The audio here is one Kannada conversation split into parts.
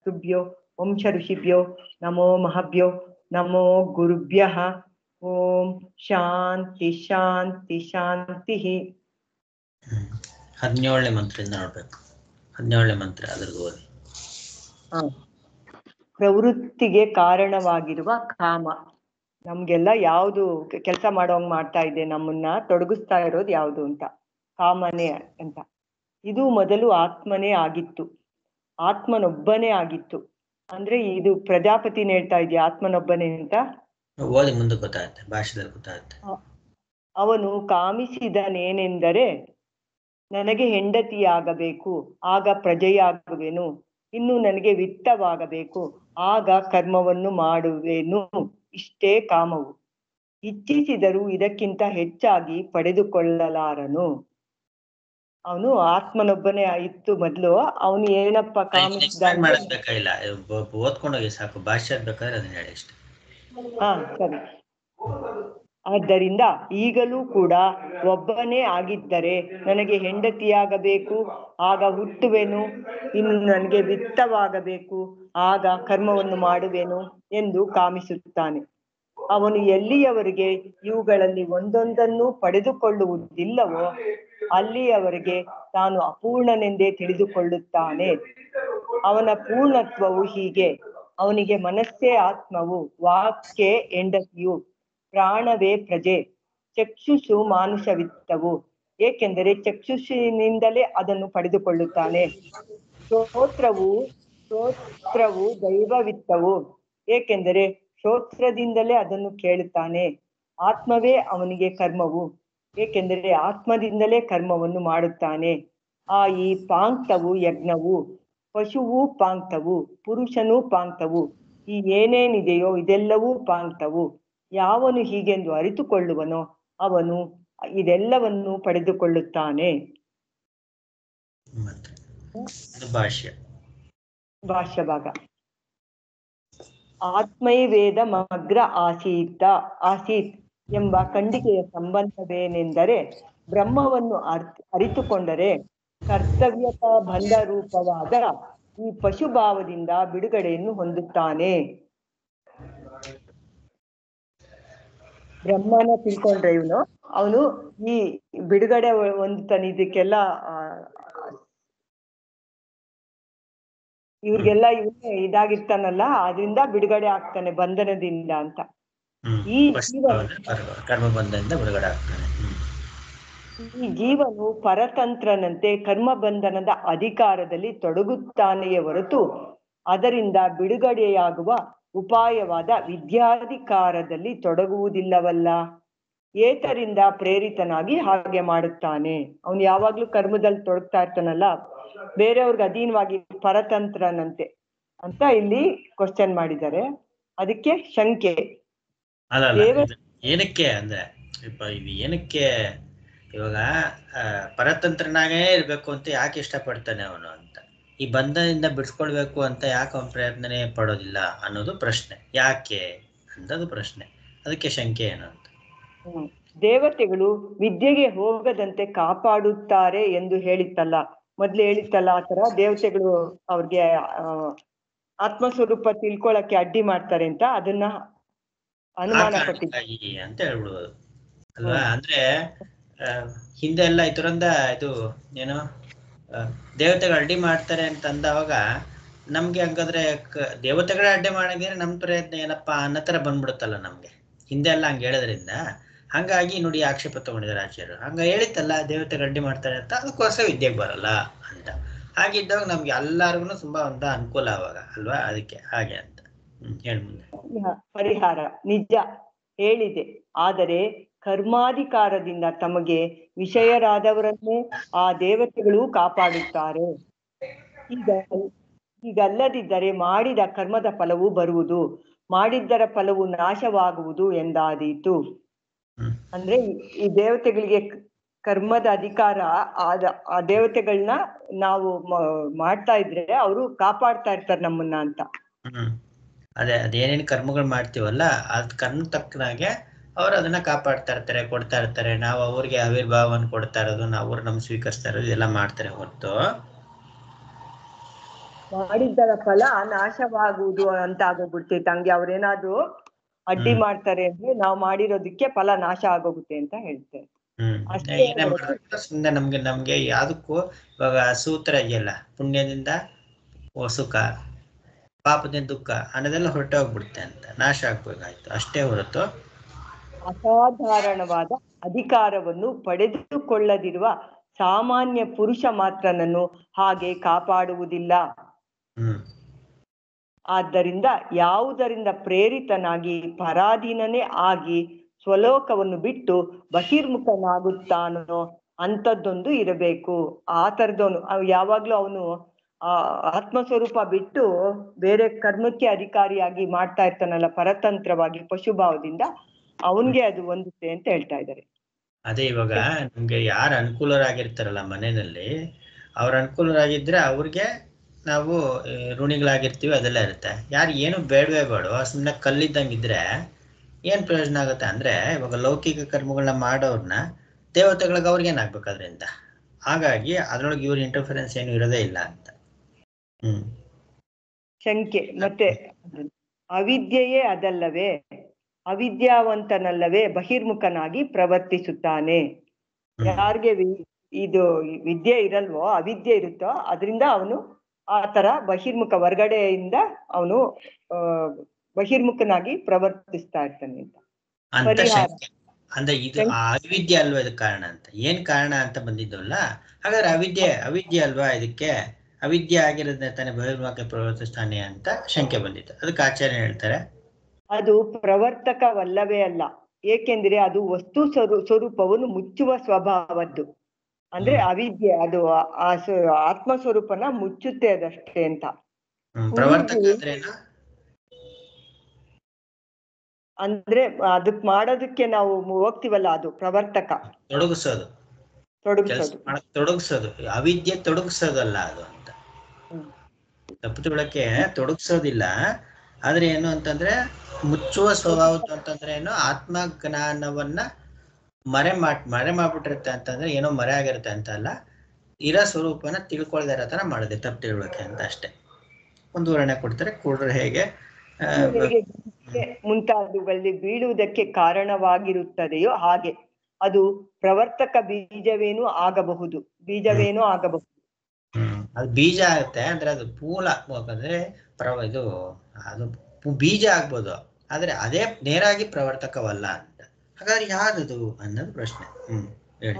ಋಷಿಕರ್ತುಭ್ಯೋ ವಂಶ ಋಷಿಭ್ಯೋ ನಮೋ ಮಹಾಭ್ಯೋ ನಮೋ ಗುರುಭ್ಯಃ. ಓಂ ಶಾಂತಿ ಶಾಂತಿ ಶಾಂತಿ. 17ನೇ ಮಂತ್ರದಿಂದ ನೋಡ್ಬೇಕು. 17ನೇ ಮಂತ್ರ ಅದ್ರದ್ದು ಓದಿ. ಪ್ರವೃತ್ತಿಗೆ ಕಾರಣವಾಗಿರುವ ಕಾಮ. ನಮ್ಗೆಲ್ಲ ಯಾವುದು ಕೆಲಸ ಮಾಡೋಂಗ್ ಮಾಡ್ತಾ ಇದೆ, ನಮ್ಮನ್ನ ತೊಡಗಿಸ್ತಾ ಇರೋದು ಯಾವುದು ಅಂತ, ಕಾಮನೆ ಅಂತ. ಇದು ಮೊದಲು ಆತ್ಮನೇ ಆಗಿತ್ತು, ಆತ್ಮನೊಬ್ಬನೇ ಆಗಿತ್ತು. ಅಂದ್ರೆ ಇದು ಪ್ರಜಾಪತಿನ ಹೇಳ್ತಾ ಇದೆಯಾ ಆತ್ಮನೊಬ್ಬನೇ ಅಂತ? ಓದಿ ಮುಂದೆ ಗೊತ್ತಾಗುತ್ತೆ, ಭಾಷೆದಲ್ಲಿ ಗೊತ್ತಾಗುತ್ತೆ. ಅವನು ಕಾಮಿಸಿದನೇನೆಂದರೆ ನನಗೆ ಹೆಂಡತಿಯಾಗಬೇಕು, ಆಗ ಪ್ರಜೆಯಾಗುವೆನು. ಇನ್ನು ನನಗೆ ವಿತ್ತವಾಗಬೇಕು, ಆಗ ಕರ್ಮವನ್ನು ಮಾಡುವೆನು. ಇಷ್ಟೇ ಕಾಮವು. ಇಚ್ಛಿಸಿದರೂ ಇದಕ್ಕಿಂತ ಹೆಚ್ಚಾಗಿ ಪಡೆದುಕೊಳ್ಳಲಾರನು. ಅವನು ಆತ್ಮನೊಬ್ಬನೇ ಇತ್ತು ಮೊದ್ಲು. ಅವನು ಏನಪ್ಪ ಕಾಮಿಸಿದ ಮಾಡಿಸ್ಬೇಕಾಗಿಲ್ಲ, ಓದ್ಕೊಂಡೋಗಿ ಸಾಕು. ಭಾಷೆ ಬೇಕಾದ್ರೆ ಅದನ್ನ ಹೇಳಿ ಅಷ್ಟೇ. ಸರಿ. ಆದ್ದರಿಂದ ಈಗಲೂ ಕೂಡ ಒಬ್ಬನೇ ಆಗಿದ್ದರೆ ನನಗೆ ಹೆಂಡತಿಯಾಗಬೇಕು, ಆಗ ಹುಟ್ಟುವೆನು. ಇನ್ನು ನನಗೆ ವಿತ್ತವಾಗಬೇಕು, ಆಗ ಕರ್ಮವನ್ನು ಮಾಡುವೆನು ಎಂದು ಕಾಮಿಸುತ್ತಾನೆ. ಅವನು ಎಲ್ಲಿಯವರೆಗೆ ಇವುಗಳಲ್ಲಿ ಒಂದೊಂದನ್ನು ಪಡೆದುಕೊಳ್ಳುವುದಿಲ್ಲವೋ ಅಲ್ಲಿಯವರೆಗೆ ತಾನು ಅಪೂರ್ಣನೆಂದೇ ತಿಳಿದುಕೊಳ್ಳುತ್ತಾನೆ. ಅವನ ಪೂರ್ಣತ್ವವು ಹೀಗೆ: ಅವನಿಗೆ ಮನಸ್ಸೇ ಆತ್ಮವು, ವಾಕ್ಯೇ ಹೆಂಡತಿಯು, ಪ್ರಾಣವೇ ಪ್ರಜೆ, ಚಕ್ಷುಷು ಮಾನುಷವಿತ್ತವು, ಏಕೆಂದರೆ ಚಕ್ಷುಷಿನಿಂದಲೇ ಅದನ್ನು ಪಡೆದುಕೊಳ್ಳುತ್ತಾನೆ. ಶ್ರೋತ್ರವು ದೈವವಿತ್ತವು, ಏಕೆಂದರೆ ಶ್ರೋತ್ರದಿಂದಲೇ ಅದನ್ನು ಕೇಳುತ್ತಾನೆ. ಆತ್ಮವೇ ಅವನಿಗೆ ಕರ್ಮವು, ಏಕೆಂದರೆ ಆತ್ಮದಿಂದಲೇ ಕರ್ಮವನ್ನು ಮಾಡುತ್ತಾನೆ. ಈ ಪಾಂಕ್ತವು ಯಜ್ಞವು, ಪಶುವು ಪಾಂಕ್ತವು, ಪುರುಷನೂ ಪಾಂಕ್ತವು, ಈ ಏನೇನಿದೆಯೋ ಇದೆಲ್ಲವೂ ಪಾಂಕ್ತವು. ಯಾವನು ಹೀಗೆಂದು ಅರಿತುಕೊಳ್ಳುವನೋ ಅವನು ಇದೆಲ್ಲವನ್ನು ಪಡೆದುಕೊಳ್ಳುತ್ತಾನೆ. ಭಾಷ್ಯ ಭಾಗ. ಆತ್ಮೈವೇದ ಮಗ್ರ ಆಸೀತ್ ಎಂಬ ಖಂಡಿಕೆಯ ಸಂಬಂಧವೇನೆಂದರೆ, ಬ್ರಹ್ಮವನ್ನು ಅರಿತುಕೊಂಡರೆ ಕರ್ತವ್ಯತ ಬಂಧ ರೂಪವಾದ ಈ ಪಶುಭಾವದಿಂದ ಬಿಡುಗಡೆಯನ್ನು ಹೊಂದುತ್ತಾನೆ. ಬ್ರಹ್ಮನ ತಿಳ್ಕೊಂಡ್ರೆ ಅವನು ಈ ಬಿಡುಗಡೆ ಹೊಂದುತ್ತಾನೆ. ಇದಕ್ಕೆಲ್ಲ ಇವ್ರಿಗೆಲ್ಲ ಇವನೇ ಇದಾಗಿರ್ತಾನಲ್ಲ, ಅದರಿಂದ ಬಿಡುಗಡೆ ಆಗ್ತಾನೆ ಬಂಧನದಿಂದ ಅಂತ. ಈ ಜೀವನು ಪರತಂತ್ರನಂತೆ ಕರ್ಮ ಬಂಧನದ ಅಧಿಕಾರದಲ್ಲಿ ತೊಡಗುತ್ತಾನೆಯೇ ಹೊರತು ಅದರಿಂದ ಬಿಡುಗಡೆಯಾಗುವ ಉಪಾಯವಾದ ವಿದ್ಯಾಧಿಕಾರದಲ್ಲಿ ತೊಡಗುವುದಿಲ್ಲವಲ್ಲ. ಏತರಿಂದ ಪ್ರೇರಿತನಾಗಿ ಹಾಗೆ ಮಾಡುತ್ತಾನೆ. ಅವನು ಯಾವಾಗ್ಲೂ ಕರ್ಮದಲ್ಲಿ ತೊಡಗ್ತಾ ಇರ್ತಾನಲ್ಲ, ಬೇರೆಯವ್ರಿಗೆ ಅಧೀನವಾಗಿ ಪರತಂತ್ರನಂತೆ ಅಂತ ಇಲ್ಲಿ ಕ್ವಶನ್ ಮಾಡಿದ್ದಾರೆ. ಅದಕ್ಕೆ ಶಂಕೆ. ಏನಕ್ಕೆ ಅಂದ್ರೆ ಏನಕ್ಕೆ ಇವಾಗ ಪರತಂತ್ರನಾಗೇ ಇರ್ಬೇಕು ಅಂತ ಯಾಕೆ ಇಷ್ಟಪಡ್ತಾನೆ ಅವನು ಅಂತ, ಈ ಬಂಧನದಿಂದ ಬಿಡಿಸ್ಕೊಳ್ಬೇಕು ಅಂತ ಯಾಕೆ ಅವನ ಪ್ರಯತ್ನನೇ ಪಡೋದಿಲ್ಲ ಅನ್ನೋದು ಪ್ರಶ್ನೆ. ಯಾಕೆ ಅಂತದು ಪ್ರಶ್ನೆ. ಅದಕ್ಕೆ ಶಂಕೆ ಏನು ಅಂತ. ದೇವತೆಗಳು ವಿದ್ಯೆಗೆ ಹೋಗದಂತೆ ಕಾಪಾಡುತ್ತಾರೆ ಎಂದು ಹೇಳಿತ್ತಲ್ಲ, ಮೊದ್ಲು ಹೇಳಿತ್ತಲ್ಲ. ಆ ತರ ದೇವತೆಗಳು ಅವ್ರಿಗೆ ಆತ್ಮಸ್ವರೂಪ ತಿಳ್ಕೊಳಕ್ಕೆ ಅಡ್ಡಿ ಮಾಡ್ತಾರೆ ಅಂತ ಅದನ್ನ ಅನುಮಾನ ಪಟ್ಟಿದ್ದಾರೆ ಅಂತ ಹೇಳ್ಬಿಡುವುದು ಅಲ್ವಾ. ಅಂದ್ರೆ ಹಿಂದೆ ಎಲ್ಲ ಇದರಿಂದ ಇದು ಏನೋ ದೇವತೆಗಳು ಅಡ್ಡಿ ಮಾಡ್ತಾರೆ ಅಂತ ಅಂದವಾಗ ನಮ್ಗೆ ಹಂಗಾದ್ರೆ ದೇವತೆಗಳೇ ಅಡ್ಡಿ ಮಾಡಿದ್ರೆ ನಮ್ ಪ್ರಯತ್ನ ಏನಪ್ಪಾ ಅನ್ನೋ ತರ ಬಂದ್ಬಿಡುತ್ತಲ್ಲ ನಮ್ಗೆ. ಹಿಂದೆ ಎಲ್ಲ ಹಂಗೆ ಹೇಳೋದ್ರಿಂದ ಹಂಗಾಗಿ ನೋಡಿ ಆಕ್ಷೇಪ ತಗೊಂಡಿದ್ದಾರೆ ಆಚಾರ್ಯರು. ಹಂಗ ಹೇಳಿತ್ತಲ್ಲ ದೇವತೆಗಳು ಅಡ್ಡಿ ಮಾಡ್ತಾರೆ ಅಂತ, ಅದಕ್ಕೋಸ್ಕರ ವಿದ್ಯೆಗೆ ಬರಲ್ಲ ಅಂತ. ಹಾಗಿದ್ದಾಗ ನಮ್ಗೆ ಎಲ್ಲಾರ್ಗು ತುಂಬಾ ಒಂದು ಅನುಕೂಲ ಅವಾಗ ಅಲ್ವಾ. ಅದಕ್ಕೆ ಹಾಗೆ ಅಂತ ಹೇಳಿ ಮುಂದೆ. ಪರಿಹಾರ ನಿಜ ಹೇಳಿದೆ, ಆದರೆ ಕರ್ಮಾಧಿಕಾರದಿಂದ ತಮಗೆ ವಿಷಯರಾದವರನ್ನೇ ಆ ದೇವತೆಗಳು ಕಾಪಾಡುತ್ತಾರೆ. ಹೀಗಲ್ಲದಿದ್ದರೆ ಮಾಡಿದ ಕರ್ಮದ ಫಲವು ಬರುವುದು, ಮಾಡಿದ್ದರ ಫಲವು ನಾಶವಾಗುವುದು ಎಂದಾದೀತು. ಅಂದ್ರೆ ಈ ದೇವತೆಗಳಿಗೆ ಕರ್ಮದ ಅಧಿಕಾರ ಆ ದೇವತೆಗಳನ್ನ ನಾವು ಮಾಡ್ತಾ ಇದ್ರೆ ಅವರು ಕಾಪಾಡ್ತಾ ಇರ್ತಾರೆ ನಮ್ಮನ್ನ ಅಂತ. ಅದೇನೇನು ಕರ್ಮಗಳು ಮಾಡ್ತೀವಲ್ಲ ಅದ್ ಕರ್ಮ ತಕ್ಕನಾಗೆ ಅವ್ರು ಅದನ್ನ ಕಾಪಾಡ್ತಾ ಇರ್ತಾರೆ, ಕೊಡ್ತಾ ಇರ್ತಾರೆ. ನಾವು ಅವ್ರಿಗೆ ಆವಿರ್ಭಾವವನ್ನು ಕೊಡ್ತಾ ಇರೋದು, ನಾವು ನಮ್ ಸ್ವೀಕರಿಸ್ತಾ ಇರೋದು, ಇದೆಲ್ಲ ಮಾಡ್ತಾರೆ ಹೊರತು ಮಾಡಿದ್ದರ ಫಲ ನಾಶವಾಗುವುದು ಅಂತ ಆಗೋಗ್ಬಿಡ್ತೈತೆ. ಹಂಗೆ ಅವ್ರೇನಾದ್ರು ಅಡ್ಡಿ ಮಾಡ್ತಾರೆ ಅಂದ್ರೆ ನಾವು ಮಾಡಿರೋದಕ್ಕೆ ಫಲ ನಾಶ ಆಗೋಗುತ್ತೆ ಅಂತ ಹೇಳ್ತೇವೆ. ಅಷ್ಟೇ ಏನೇ ಮಾಡಿದ್ರು ಸುಮ್ಮನೆ ನಮ್ಗೆ ಯಾವ್ದಕ್ಕೂ ಇವಾಗ ಸೂತ್ರ ಇದೆಯಲ್ಲ, ಪುಣ್ಯದಿಂದ ಸುಖ, ಪಾಪದಿಂದ ದುಃಖ ಅನ್ನೋದೆಲ್ಲ ಹೊರಟೆ ಹೋಗ್ಬಿಡುತ್ತೆ ಅಂತ, ನಾಶ ಆಗ್ಬೇಕಾಯ್ತು ಅಷ್ಟೇ ಹೊರತು ಅಸಾಧಾರಣವಾದ ಅಧಿಕಾರವನ್ನು ಪಡೆದುಕೊಳ್ಳದಿರುವ ಸಾಮಾನ್ಯ ಪುರುಷ ಮಾತ್ರನನ್ನು ಹಾಗೆ ಕಾಪಾಡುವುದಿಲ್ಲ. ಆದ್ದರಿಂದ ಯಾವುದರಿಂದ ಪ್ರೇರಿತನಾಗಿ ಪರಾಧೀನನೇ ಆಗಿ ಸ್ವಲೋಕವನ್ನು ಬಿಟ್ಟು ಬಹಿರ್ಮುಖನಾಗುತ್ತಾನೋ ಅಂಥದ್ದೊಂದು ಇರಬೇಕು. ಆ ಥರದವನು ಯಾವಾಗ್ಲೂ ಅವನು ಆತ್ಮಸ್ವರೂಪ ಬಿಟ್ಟು ಬೇರೆ ಕರ್ಮಕ್ಕೆ ಅಧಿಕಾರಿಯಾಗಿ ಮಾಡ್ತಾ ಇರ್ತಾನಲ್ಲ, ಪರತಂತ್ರವಾಗಿ ಪಶುಭಾವದಿಂದ, ಅವನ್ಗೆ ಅದು ಹೊಂದುತ್ತೆ ಅಂತ ಹೇಳ್ತಾ ಇದ್ದಾರೆ. ಅದೇ ಇವಾಗ ನಮ್ಗೆ ಯಾರು ಅನುಕೂಲರಾಗಿರ್ತಾರಲ್ಲ ಮನೆಯಲ್ಲಿ, ಅವ್ರ ಅನುಕೂಲರಾಗಿದ್ರೆ ಅವ್ರಿಗೆ ನಾವು ಋಣಿಗಳಾಗಿರ್ತೀವಿ, ಅದೆಲ್ಲ ಇರುತ್ತೆ. ಯಾರು ಏನು ಬೇಡವೇ ಬೇಡ ಸುಮ್ಮನೆ ಕಲ್ಲಿದ್ದಂಗಿದ್ರೆ ಏನ್ ಪ್ರಯೋಜನ ಆಗುತ್ತೆ ಅಂದ್ರೆ, ಇವಾಗ ಲೌಕಿಕ ಕರ್ಮಗಳನ್ನ ಮಾಡೋರ್ನ ದೇವತೆಗಳಿಗೆ ಅವ್ರಿಗೇನಾಗ್ಬೇಕು ಅದರಿಂದ. ಹಾಗಾಗಿ ಅದ್ರೊಳಗೆ ಇವ್ರ ಇಂಟರ್ಫರೆನ್ಸ್ ಏನು ಇರೋದೇ ಇಲ್ಲ ಅಂತ. ಶಂಕೆ. ಮತ್ತೆ ಅವಿದ್ಯೆಯೇ ಅದಲ್ಲವೇ, ಅವಿದ್ಯಾವಂತನಲ್ಲವೇ ಬಹಿರ್ಮುಖನಾಗಿ ಪ್ರವರ್ತಿಸುತ್ತಾನೆ. ಯಾರಿಗೆ ಇದು ವಿದ್ಯೆ ಇರಲ್ವೋ, ಅವಿದ್ಯೆ ಇರುತ್ತೋ, ಅದರಿಂದ ಅವನು ಆ ತರ ಬಹಿರ್ಮುಖ, ಹೊರಗಡೆಯಿಂದ ಅವನು ಬಹಿರ್ಮುಖನಾಗಿ ಪ್ರವರ್ತಿಸ್ತಾ ಇರ್ತಾನೆ ಅಂತ. ಅಂದ್ರೆ ಇದು ಅವಿದ್ಯೆ ಅಲ್ವಾ ಇದಕ್ಕೆ ಕಾರಣ ಅಂತ, ಏನ್ ಕಾರಣ ಅಂತ ಬಂದಿದ್ದಲ್ಲ. ಹಾಗಾದ್ರೆ ಅವಿದ್ಯೆ ಅಲ್ವಾ ಇದಕ್ಕೆ, ಅವಿದ್ಯೆ ಆಗಿರೋದ್ನ ತಾನೇ ಬಹಿರ್ಮುಖ ಪ್ರವರ್ತಿಸ್ತಾನೆ ಅಂತ ಶಂಕೆ ಬಂದಿತ್ತು. ಅದಕ್ಕೆ ಆಚಾರ್ಯ ಹೇಳ್ತಾರೆ ಅದು ಪ್ರವರ್ತಕವಲ್ಲವೇ ಅಲ್ಲ, ಏಕೆಂದ್ರೆ ಅದು ವಸ್ತು ಸ್ವರೂಪವನ್ನು ಮುಚ್ಚುವ ಸ್ವಭಾವದ್ದು. ಅಂದ್ರೆ ಅವಿದ್ಯೆ ಅದು ಆತ್ಮ ಸ್ವರೂಪನ ಮುಚ್ಚುತ್ತೆ ಅದಷ್ಟೇ ಅಂತ. ಅಂದ್ರೆ ಅದಕ್ ಮಾಡೋದಕ್ಕೆ ನಾವು ಹೋಗ್ತಿವಲ್ಲ, ಅದು ಪ್ರವರ್ತಕ. ತೊಡಗಿಸೋದು ಅವಿದ್ಯೆ ತೊಡಗಿಸೋದಲ್ಲ ಅದು ಅಂತ. ತಪ್ಪು ತಿಳಕ್ಕೆ ತೊಡಗಿಸೋದಿಲ್ಲ. ಆದ್ರೆ ಏನು ಅಂತಂದ್ರೆ ಮುಚ್ಚುವ ಸ್ವಭಾವದ್ದು ಅಂತಂದ್ರೆ ಏನು, ಆತ್ಮ ಜ್ಞಾನವನ್ನ ಮರೆ ಮಾಡ್ಬಿಟ್ಟಿರುತ್ತೆ ಅಂತಂದ್ರೆ ಏನೋ ಮರೆ ಆಗಿರುತ್ತೆ ಅಂತ ಅಲ್ಲ, ಇರೋ ಸ್ವರೂಪನ ತಿಳ್ಕೊಳ್ದೇ ಇರೋ ತರ ಮಾಡಿದೆ ತಪ್ಪು ತಿಳ್ಬೇಕೆ ಅಂತ ಅಷ್ಟೇ. ಒಂದು ಉದಾಹರಣೆ ಕೊಡ್ತಾರೆ, ಕೂಡ್ರೆ ಹೇಗೆ ಮುಂತಾದವುಗಳಲ್ಲಿ ಬೀಳುವುದಕ್ಕೆ ಕಾರಣವಾಗಿರುತ್ತದೆಯೋ ಹಾಗೆ ಅದು ಪ್ರವರ್ತಕ ಬೀಜವೇನೂ ಆಗಬಹುದು. ಅದು ಬೀಜ ಆಗುತ್ತೆ ಅಂದ್ರೆ ಅದು ಮೂಲ ಅಂದ್ರೆ ಇದು ಅದು ಬೀಜ ಆಗ್ಬೋದು, ಆದ್ರೆ ಅದೇ ನೇರಾಗಿ ಪ್ರವರ್ತಕವಲ್ಲ ಅಂತ. ಹಾಗಾದ್ರೆ ಯಾವ್ದದು ಅನ್ನೋದು ಪ್ರಶ್ನೆ.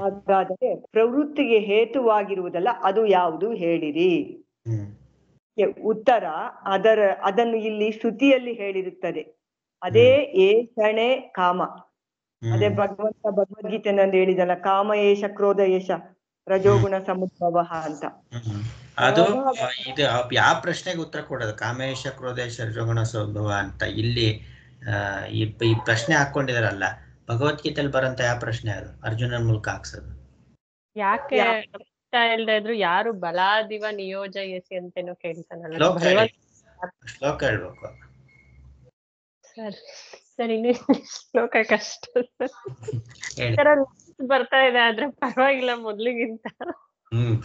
ಹಾಗಾದರೆ ಪ್ರವೃತ್ತಿಗೆ ಹೇತುವಾಗಿರುವುದಲ್ಲ ಅದು ಯಾವುದು ಹೇಳಿರಿ. ಉತ್ತರ, ಅದನ್ನು ಇಲ್ಲಿ ಶ್ರುತಿಯಲ್ಲಿ ಹೇಳಿರುತ್ತದೆ. ಅದೇ ಏಷಣೆ ಕಾಮ. ಅದೇ ಭಗವದ್ಗೀತೆನಲ್ಲಿ ಹೇಳಿದಲ್ಲ, ಕಾಮ ಏಷ ಕ್ರೋಧ ಏಷ ರಜೋಗುಣ ಸಮುದ್ಭವ ಅಂತ. ಅದು ಇದು ಯಾವ ಪ್ರಶ್ನೆಗೆ ಉತ್ತರ ಕೊಡೋದು, ಕಾಮೇಶ ಕ್ರೋಧೇಶ ರಜೋಗುಣ ಸಮುದ್ಭವ ಅಂತ ಇಲ್ಲಿ ಈ ಪ್ರಶ್ನೆ ಹಾಕೊಂಡಿದಾರಲ್ಲ, ಭಗವದ್ಗೀತೆಯಲ್ಲಿ ಬರಂತ ಯಾವ ಪ್ರಶ್ನೆ ಅದು ಅರ್ಜುನನ ಮೂಲಕ ಹಾಕ್ಸೋದು. ಯಾಕೆ ಇಲ್ದೇ ಇದ್ರು ಯಾರು ಬಲಾದಿವ ನಿಯೋಜಯಸಿ ಅಂತೇನೋ ಕೇಳ್ತಾನಲ್ಲ, ಶ್ಲೋಕ ಹೇಳ್ಬೇಕು ಸರ್. ಇನ್ನು ಶ್ಲೋಕ ಕಷ್ಟ ಬರ್ತಾ ಇದೆ, ಆದ್ರೆ ಪರವಾಗಿಲ್ಲ ಮೊದ್ಲಿಗಿಂತ.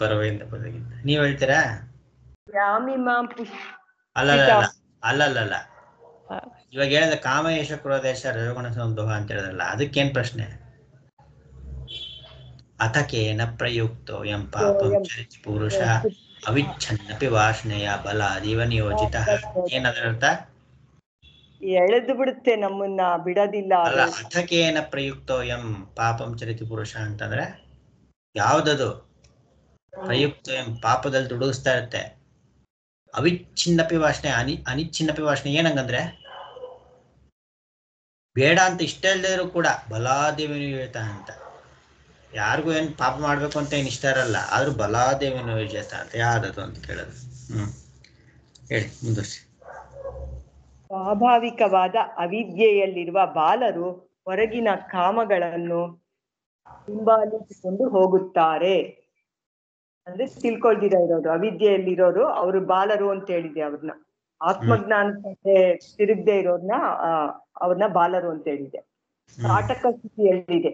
ಪರವಾಗಿಲ್ಲ. ನೀವ್ ಹೇಳ್ತೀರಾ? ಅಲ್ಲಲ್ಲ ಇವಾಗ ಹೇಳಿದ ಕಾಮೇಶ ಕ್ರೋಧೇಶ ರಜೋಗುಣ ಸಮುದ್ಭವ ಅಂತ ಹೇಳಿದ್ರಲ್ಲ, ಅದಕ್ಕೇನ್ ಪ್ರಶ್ನೆ? ಅಥಕೇನ ಪ್ರಯುಕ್ತೋ ಯಂ ಪಾಪಂ ಚರಿತಿ ಪುರುಷ ಅವಿಚ್ಛನ್ನಪಿ ವಾಸನೆಯ ಬಲಾದಿವ ನಿಯೋಜಿತ. ಏನದರ್ಥ? ಎಳೆದು ಬಿಡುತ್ತೆ, ನಮ್ಮನ್ನ ಬಿಡೋದಿಲ್ಲ. ಅಲ್ಲ, ಅಥಕೇನ ಪ್ರಯುಕ್ತೋ ಯಂ ಪಾಪಂ ಚರಿತಿ ಪುರುಷ ಅಂತಂದ್ರೆ ಯಾವ್ದದು? ಪ್ರಯುಕ್ತ ಎಂ ಪಾಪದಲ್ಲಿ ದುಡುಗಿಸ್ತಾ ಇರುತ್ತೆ. ಅವಿಚ್ಛಿನ್ನಪಿ ವಾಸನೆ ಅನಿಚ್ಛಿನ್ನಪಿ ವಾಸನೆ ಏನಂಗಂದ್ರೆ ಬೇಡ ಅಂತ ಇಷ್ಟ ಇಲ್ಲದೆ ಇದ್ರು ಕೂಡ ಬಲಾದೇವಿನ ವಿಜೇತ ಅಂತ. ಯಾರಿಗೂ ಏನ್ ಪಾಪ ಮಾಡ್ಬೇಕು ಅಂತ ಏನ್ ಇಷ್ಟ ಇರಲ್ಲ, ಆದ್ರೂ ಬಲಾದೇವಿನ ವಿಜೇತ ಅಂತ ಯಾವ್ದದು ಅಂತ ಕೇಳೋದು. ಹೇಳಿ ಮುಂದುವರಿಸಿ. ಸ್ವಾಭಾವಿಕವಾದ ಅವಿದ್ಯೆಯಲ್ಲಿರುವ ಬಾಲರು ಹೊರಗಿನ ಕಾಮಗಳನ್ನು ಹಿಂಬಾಲಿಸಿಕೊಂಡು ಹೋಗುತ್ತಾರೆ. ಅಂದ್ರೆ ತಿಳ್ಕೊಳ್ದಿರ ಇರೋರು, ಅವಿದ್ಯೆಯಲ್ಲಿರೋರು ಅವರು ಬಾಲರು ಅಂತ ಹೇಳಿದೆ. ಅವ್ರನ್ನ ಆತ್ಮಜ್ಞಾನಕ್ಕೆ ತಿರುಗದೆ ಅವ್ರನ್ನ ಬಾಲರು ಅಂತ ಹೇಳಿದೆ. ಕಾಟಕ ಸ್ಥಿತಿಯಲ್ಲಿದೆ.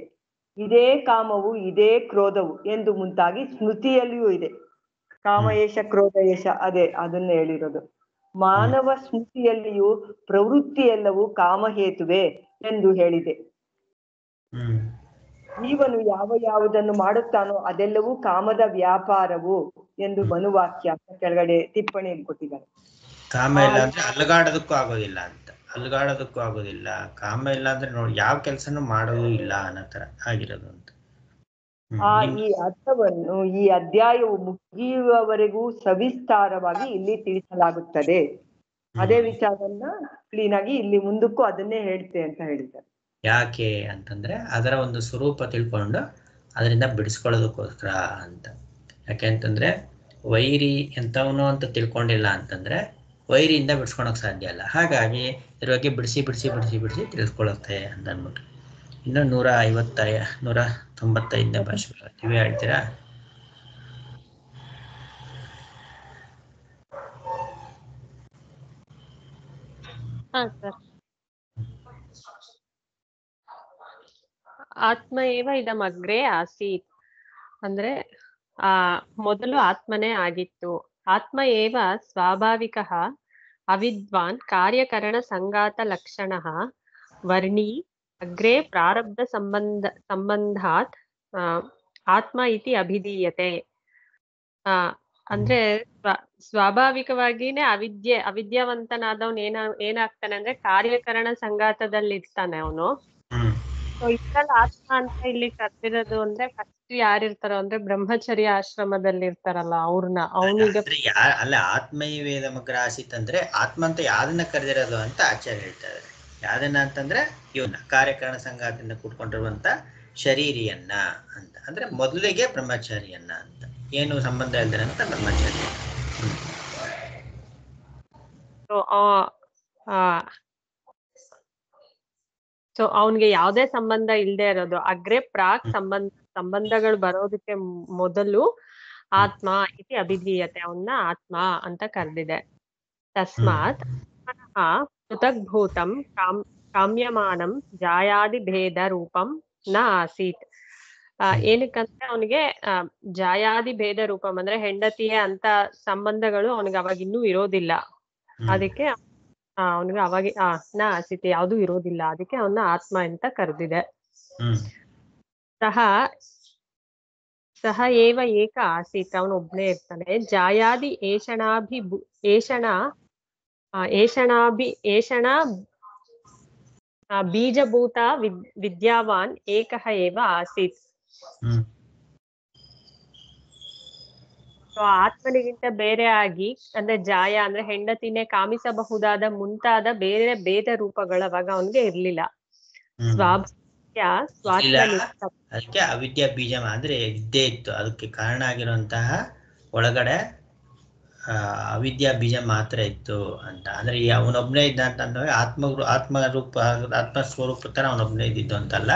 ಇದೇ ಕಾಮವು ಇದೇ ಕ್ರೋಧವು ಎಂದು ಮುಂತಾಗಿ ಸ್ಮೃತಿಯಲ್ಲಿಯೂ ಇದೆ. ಕಾಮ ಏಷ ಕ್ರೋಧ ಏಷ ಅದೇ ಅದನ್ನ ಹೇಳಿರೋದು. ಮಾನವ ಸ್ಮೃತಿಯಲ್ಲಿಯೂ ಪ್ರವೃತ್ತಿ ಎಲ್ಲವೂ ಕಾಮಹೇತುವೆ ಎಂದು ಹೇಳಿದೆ. ಜೀವನು ಯಾವುದನ್ನು ಮಾಡುತ್ತಾನೋ ಅದೆಲ್ಲವೂ ಕಾಮದ ವ್ಯಾಪಾರವು ಎಂದು ಮನುವಾಕ್ಯ ಕೆಳಗಡೆ ಟಿಪ್ಪಣಿಯಲ್ಲಿ ಕೊಟ್ಟಿದ್ದಾರೆ. ಕಾಮ ಇಲ್ಲ ಅಂದ್ರೆ ಅಲುಗಾಡೋದಕ್ಕೂ ಆಗೋದಿಲ್ಲ ಅಂತ, ಅಲುಗಾಡೋದಕ್ಕೂ ಆಗೋದಿಲ್ಲ. ಕಾಮ ಇಲ್ಲ ಅಂದ್ರೆ ನೋಡಿ ಯಾವ ಕೆಲಸನೂ ಮಾಡೋದು ಇಲ್ಲ ಅನ್ನೋ ತರ ಆಗಿರೋದು ಅಂತ. ಈ ಅರ್ಥವನ್ನು ಈ ಅಧ್ಯಾಯವು ಮುಗಿಯುವವರೆಗೂ ಸವಿಸ್ತಾರವಾಗಿ ಇಲ್ಲಿ ತಿಳಿಸಲಾಗುತ್ತದೆ. ಅದೇ ವಿಚಾರವನ್ನ ಕ್ಲೀನ್ ಆಗಿ ಇಲ್ಲಿ ಮುಂದಕ್ಕೂ ಅದನ್ನೇ ಹೇಳ್ತೆ ಅಂತ ಹೇಳಿದ್ದಾರೆ. ಯಾಕೆ ಅಂತಂದ್ರೆ ಅದರ ಒಂದು ಸ್ವರೂಪ ತಿಳ್ಕೊಂಡು ಅದರಿಂದ ಬಿಡಿಸ್ಕೊಳ್ಳೋದಕ್ಕೋಸ್ಕರ ಅಂತ. ಯಾಕೆ ಅಂತಂದ್ರೆ ವೈರಿ ಎಂಥವನು ಅಂತ ತಿಳ್ಕೊಂಡಿಲ್ಲ ಅಂತಂದ್ರೆ ವೈರಿಯಿಂದ ಬಿಡಿಸ್ಕೊಳಕ್ ಸಾಧ್ಯ ಇಲ್ಲ. ಹಾಗಾಗಿ ಇದ್ರ ಬಗ್ಗೆ ಬಿಡಿಸಿ ತಿಳಿಸ್ಕೊಳ್ಳುತ್ತೆ ಅಂತ ಅಂದ್ಬಿಟ್ಟು. ಇನ್ನು 195ನೇ ಭಾಷೆ ನೀವೇ ಹೇಳ್ತೀರಾ? ಆತ್ಮ ಏವ ಇದಮಗ್ರೆ ಆಸೀತ್ ಅಂದ್ರೆ ಮೊದಲು ಆತ್ಮನೇ ಆಗಿತ್ತು. ಆತ್ಮ ಏವ ಸ್ವಾಭಾವಿಕ ಅವಿದ್ವಾನ್ ಕಾರ್ಯಕರಣ ಸಂಗಾತ ಲಕ್ಷಣ ವರ್ಣಿ ಅಗ್ರೆ ಪ್ರಾರಬ್ಧ ಸಂಬಂಧಾತ್ ಆತ್ಮ ಇತಿ ಅಭಿಧೀಯತೆ. ಅಂದ್ರೆ ಸ್ವಾಭಾವಿಕವಾಗಿನೇ ಅವಿದ್ಯಾವಂತನಾದವನ್ ಏನಾಗ್ತಾನೆ ಅಂದ್ರೆ ಕಾರ್ಯಕರಣ ಸಂಗಾತದಲ್ಲಿ ಇರ್ತಾನೆ ಅವನು. ಸೊ ಇದ್ರಲ್ಲಿ ಆತ್ಮ ಅಂತ ಇಲ್ಲಿ ಕರ್ದಿರೋದು ಅಂದ್ರೆ ಫಸ್ಟ್ ಯಾರಿರ್ತಾರೋ ಅಂದ್ರೆ ಬ್ರಹ್ಮಚರ್ಯ ಆಶ್ರಮದಲ್ಲಿ ಇರ್ತಾರಲ್ಲ ಅವ್ರನ್ನ. ಅವನಿಗೆ ಅಲ್ಲ, ಆತ್ಮೈವೇದ ಮಗ್ರ ಆಸೀತ್ ಅಂದ್ರೆ ಆತ್ಮ ಅಂತ ಯಾವ್ದನ್ನ ಕರೆದಿರೋದು ಅಂತ ಆಚಾರ್ಯ ಹೇಳ್ತಾ ಇದ್ದಾರೆ. ಯಾವ್ದನ್ನ ಅಂತಂದ್ರೆ ಇವನ್ನ ಕಾರ್ಯಕರಣ ಸಂಗಾತದಿಂದ ಕೂತ್ಕೊಂಡಿರುವಂತ ಶರೀರಿಯನ್ನ ಅಂತ. ಅಂದ್ರೆ ಮೊದಲಿಗೆ ಬ್ರಹ್ಮಚಾರಿಯನ್ನ ಅಂತ. ಏನು ಸಂಬಂಧ ಇಲ್ದಿರ ಅಂತ ಬ್ರಹ್ಮಚಾರಿ. ಸೊ ಅವನ್ಗೆ ಯಾವ್ದೇ ಸಂಬಂಧ ಇಲ್ದೇ ಇರೋದು ಅಗ್ರೆ ಪ್ರಾಕ್ ಸಂಬಂಧಗಳು ಬರೋದಕ್ಕೆ ಮೊದಲು ಆತ್ಮ ಇತಿ ಅಭಿಧೀಯತೆ, ಅವನ್ನ ಆತ್ಮ ಅಂತ ಕರೆದಿದೆ. ತಸ್ಮಾತ್ ಪೃಥಗ್ಭೂತಂ ಕಾಮ್ಯಮಾನಂ ಜಾಯಾದಿ ಭೇದ ರೂಪಂ ನ ಆಸೀತ್. ಏನಕ್ಕಂದ್ರೆ ಅವನಿಗೆ ಜಾಯಾದಿ ಭೇದ ರೂಪಂ ಅಂದ್ರೆ ಹೆಂಡತಿಯ ಅಂತ ಸಂಬಂಧಗಳು ಅವನಿಗೆ ಅವಾಗ ಇನ್ನೂ ಇರೋದಿಲ್ಲ. ಅದಕ್ಕೆ ಅವನಿಗೆ ಅವಾಗ ನ ಆಸೀತ್ ಯಾವ್ದು ಇರೋದಿಲ್ಲ. ಅದಕ್ಕೆ ಅವನ್ನ ಆತ್ಮ ಅಂತ ಕರೆದಿದೆ. ಸಹ ಏವ ಏಕ ಆಸೀತ್, ಅವನು ಒಬ್ನೇ ಇರ್ತಾನೆ. ಜಾಯಾದಿ ಏಷಣ ಬೀಜಭೂತ ವಿದ್ಯಾವಾನ್ ಏಕಃ ಏವ ಆಸೀತ್. ಆತ್ಮನಿಗಿಂತ ಬೇರೆ ಆಗಿ ಅಂದ್ರೆ ಜಾಯ ಅಂದ್ರೆ ಹೆಂಡತಿನೇ ಕಾಮಿಸಬಹುದಾದ ಮುಂತಾದ ಬೇರೆ ಭೇದ ರೂಪಗಳು ಅವಾಗ ಅವನ್ಗೆ ಇರ್ಲಿಲ್ಲ. ಅದಕ್ಕೆ ಅವಿದ್ಯಾ ಬೀಜ ಅಂದ್ರೆ ವಿದ್ಯೆ ಇತ್ತು. ಅದಕ್ಕೆ ಕಾರಣ ಆಗಿರುವಂತಹ ಒಳಗಡೆ ಅವಿದ್ಯಾ ಬೀಜ ಮಾತ್ರ ಇತ್ತು ಅಂತ. ಅಂದ್ರೆ ಅವನೊಬ್ನೇ ಇದ್ದ ಅಂತಂದ್ರೆ ಆತ್ಮ ಸ್ವರೂಪ ತರ ಅವನೊಬ್ನೇ ಇದ್ದಿದ್ದು ಅಂತಲ್ಲ,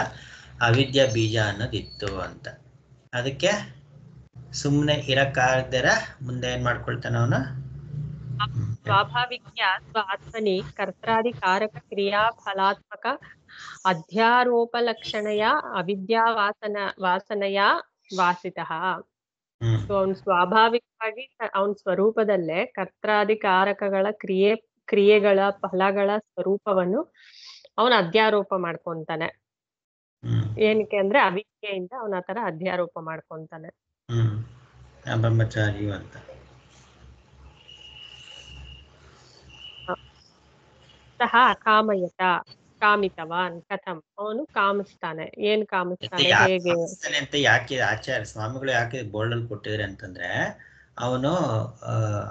ಅವಿದ್ಯಾ ಬೀಜ ಅನ್ನೋದಿತ್ತು ಅಂತ. ಅದಕ್ಕೆ ಸುಮ್ನೆ ಇರಕ್ಕಾಗದರ ಮುಂದೆ ಏನ್ ಮಾಡ್ಕೊಳ್ತಾನ ಅವನು? ಸ್ವಾಭಾವಿಕ ಆತ್ಮನಿ ಕರ್ತಾದಿ ಕಾರಕ ಕ್ರಿಯಾ ಫಲಾತ್ಮಕ ಅಧ್ಯಾರೋಪಲಕ್ಷಣಯ ಅವಿದ್ಯಾ ವಾಸನೆಯ ವಾಸಿತಃ. ಅವನ್ ಸ್ವಾಭಾವಿಕವಾಗಿ ಅವನ ಸ್ವರೂಪದಲ್ಲೇ ಕರ್ತಾಧಿಕಾರಕಗಳ ಕ್ರಿಯೆಗಳ ಫಲಗಳ ಸ್ವರೂಪವನ್ನು ಅವನ ಅಧ್ಯಾರೋಪ ಮಾಡ್ಕೊಂತಾನೆ. ಏನಕ್ಕೆ ಅಂದ್ರೆ ಅವಿದ್ಯೆಯಿಂದ ಅವನ ಆತರ ಅಧ್ಯಾರೋಪ ಮಾಡ್ಕೊಂತಾನೆ. ಬ್ರಹ್ಮಚಾರಿ ಅಂತ. ಸಹ ಕಾಮಯತ ಕಾಮಿತವಾನ್ ಕಥಂ, ಅವನು ಕಾಮಿಸ್ತಾನೆ. ಏನ್ ಕಾಮಿಸ್ತಾನೆ, ಹೇಗೆ ಅಂತ ಯಾಕೆ ಆಚಾರ್ಯ ಸ್ವಾಮಿಗಳು ಯಾಕೆ ಬೋರ್ಡಲ್ಲಿ ಕೊಟ್ಟಿದ್ರೆ ಅಂತಂದ್ರೆ, ಅವನು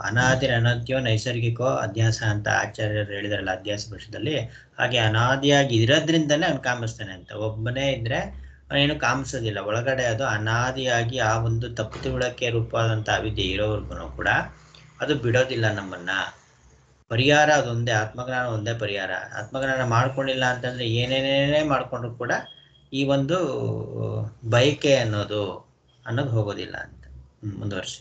ಅನಾದಿ ಅನದ್ಯೋ ನೈಸರ್ಗಿಕೋ ಅಧ್ಯಾಸ ಅಂತ ಆಚಾರ್ಯರು ಹೇಳಿದಾರಲ್ಲ ಅಧ್ಯಾಸ ಪಕ್ಷದಲ್ಲಿ. ಹಾಗೆ ಅನಾದಿಯಾಗಿ ಇರೋದ್ರಿಂದಲೇ ಅವನು ಕಾಮಿಸ್ತಾನೆ ಅಂತ. ಒಬ್ಬನೇ ಇದ್ರೆ ಅವನೇನು ಕಾಮಿಸೋದಿಲ್ಲ. ಒಳಗಡೆ ಅದು ಅನಾದಿಯಾಗಿ ಆ ಒಂದು ತಪ್ಪು ತಿಳುವಳಿಕೆ ರೂಪವಾದಂತ ಅವಿದ್ಯೆ ಇರೋವರೆಗೂ ಕೂಡ ಅದು ಬಿಡೋದಿಲ್ಲ ನಮ್ಮನ್ನ. ಪರಿಹಾರ ಅದೊಂದೇ, ಆತ್ಮಜ್ಞಾನ ಒಂದೇ ಪರಿಹಾರ. ಆತ್ಮಜ್ಞಾನ ಮಾಡ್ಕೊಂಡಿಲ್ಲ ಅಂತಂದ್ರೆ ಏನೇನೇ ಮಾಡ್ಕೊಂಡ್ರು ಕೂಡ ಈ ಒಂದು ಬಯಕೆ ಅನ್ನೋದು ಹೋಗೋದಿಲ್ಲ ಅಂತ. ಮುಂದುವರ್ಸಿ.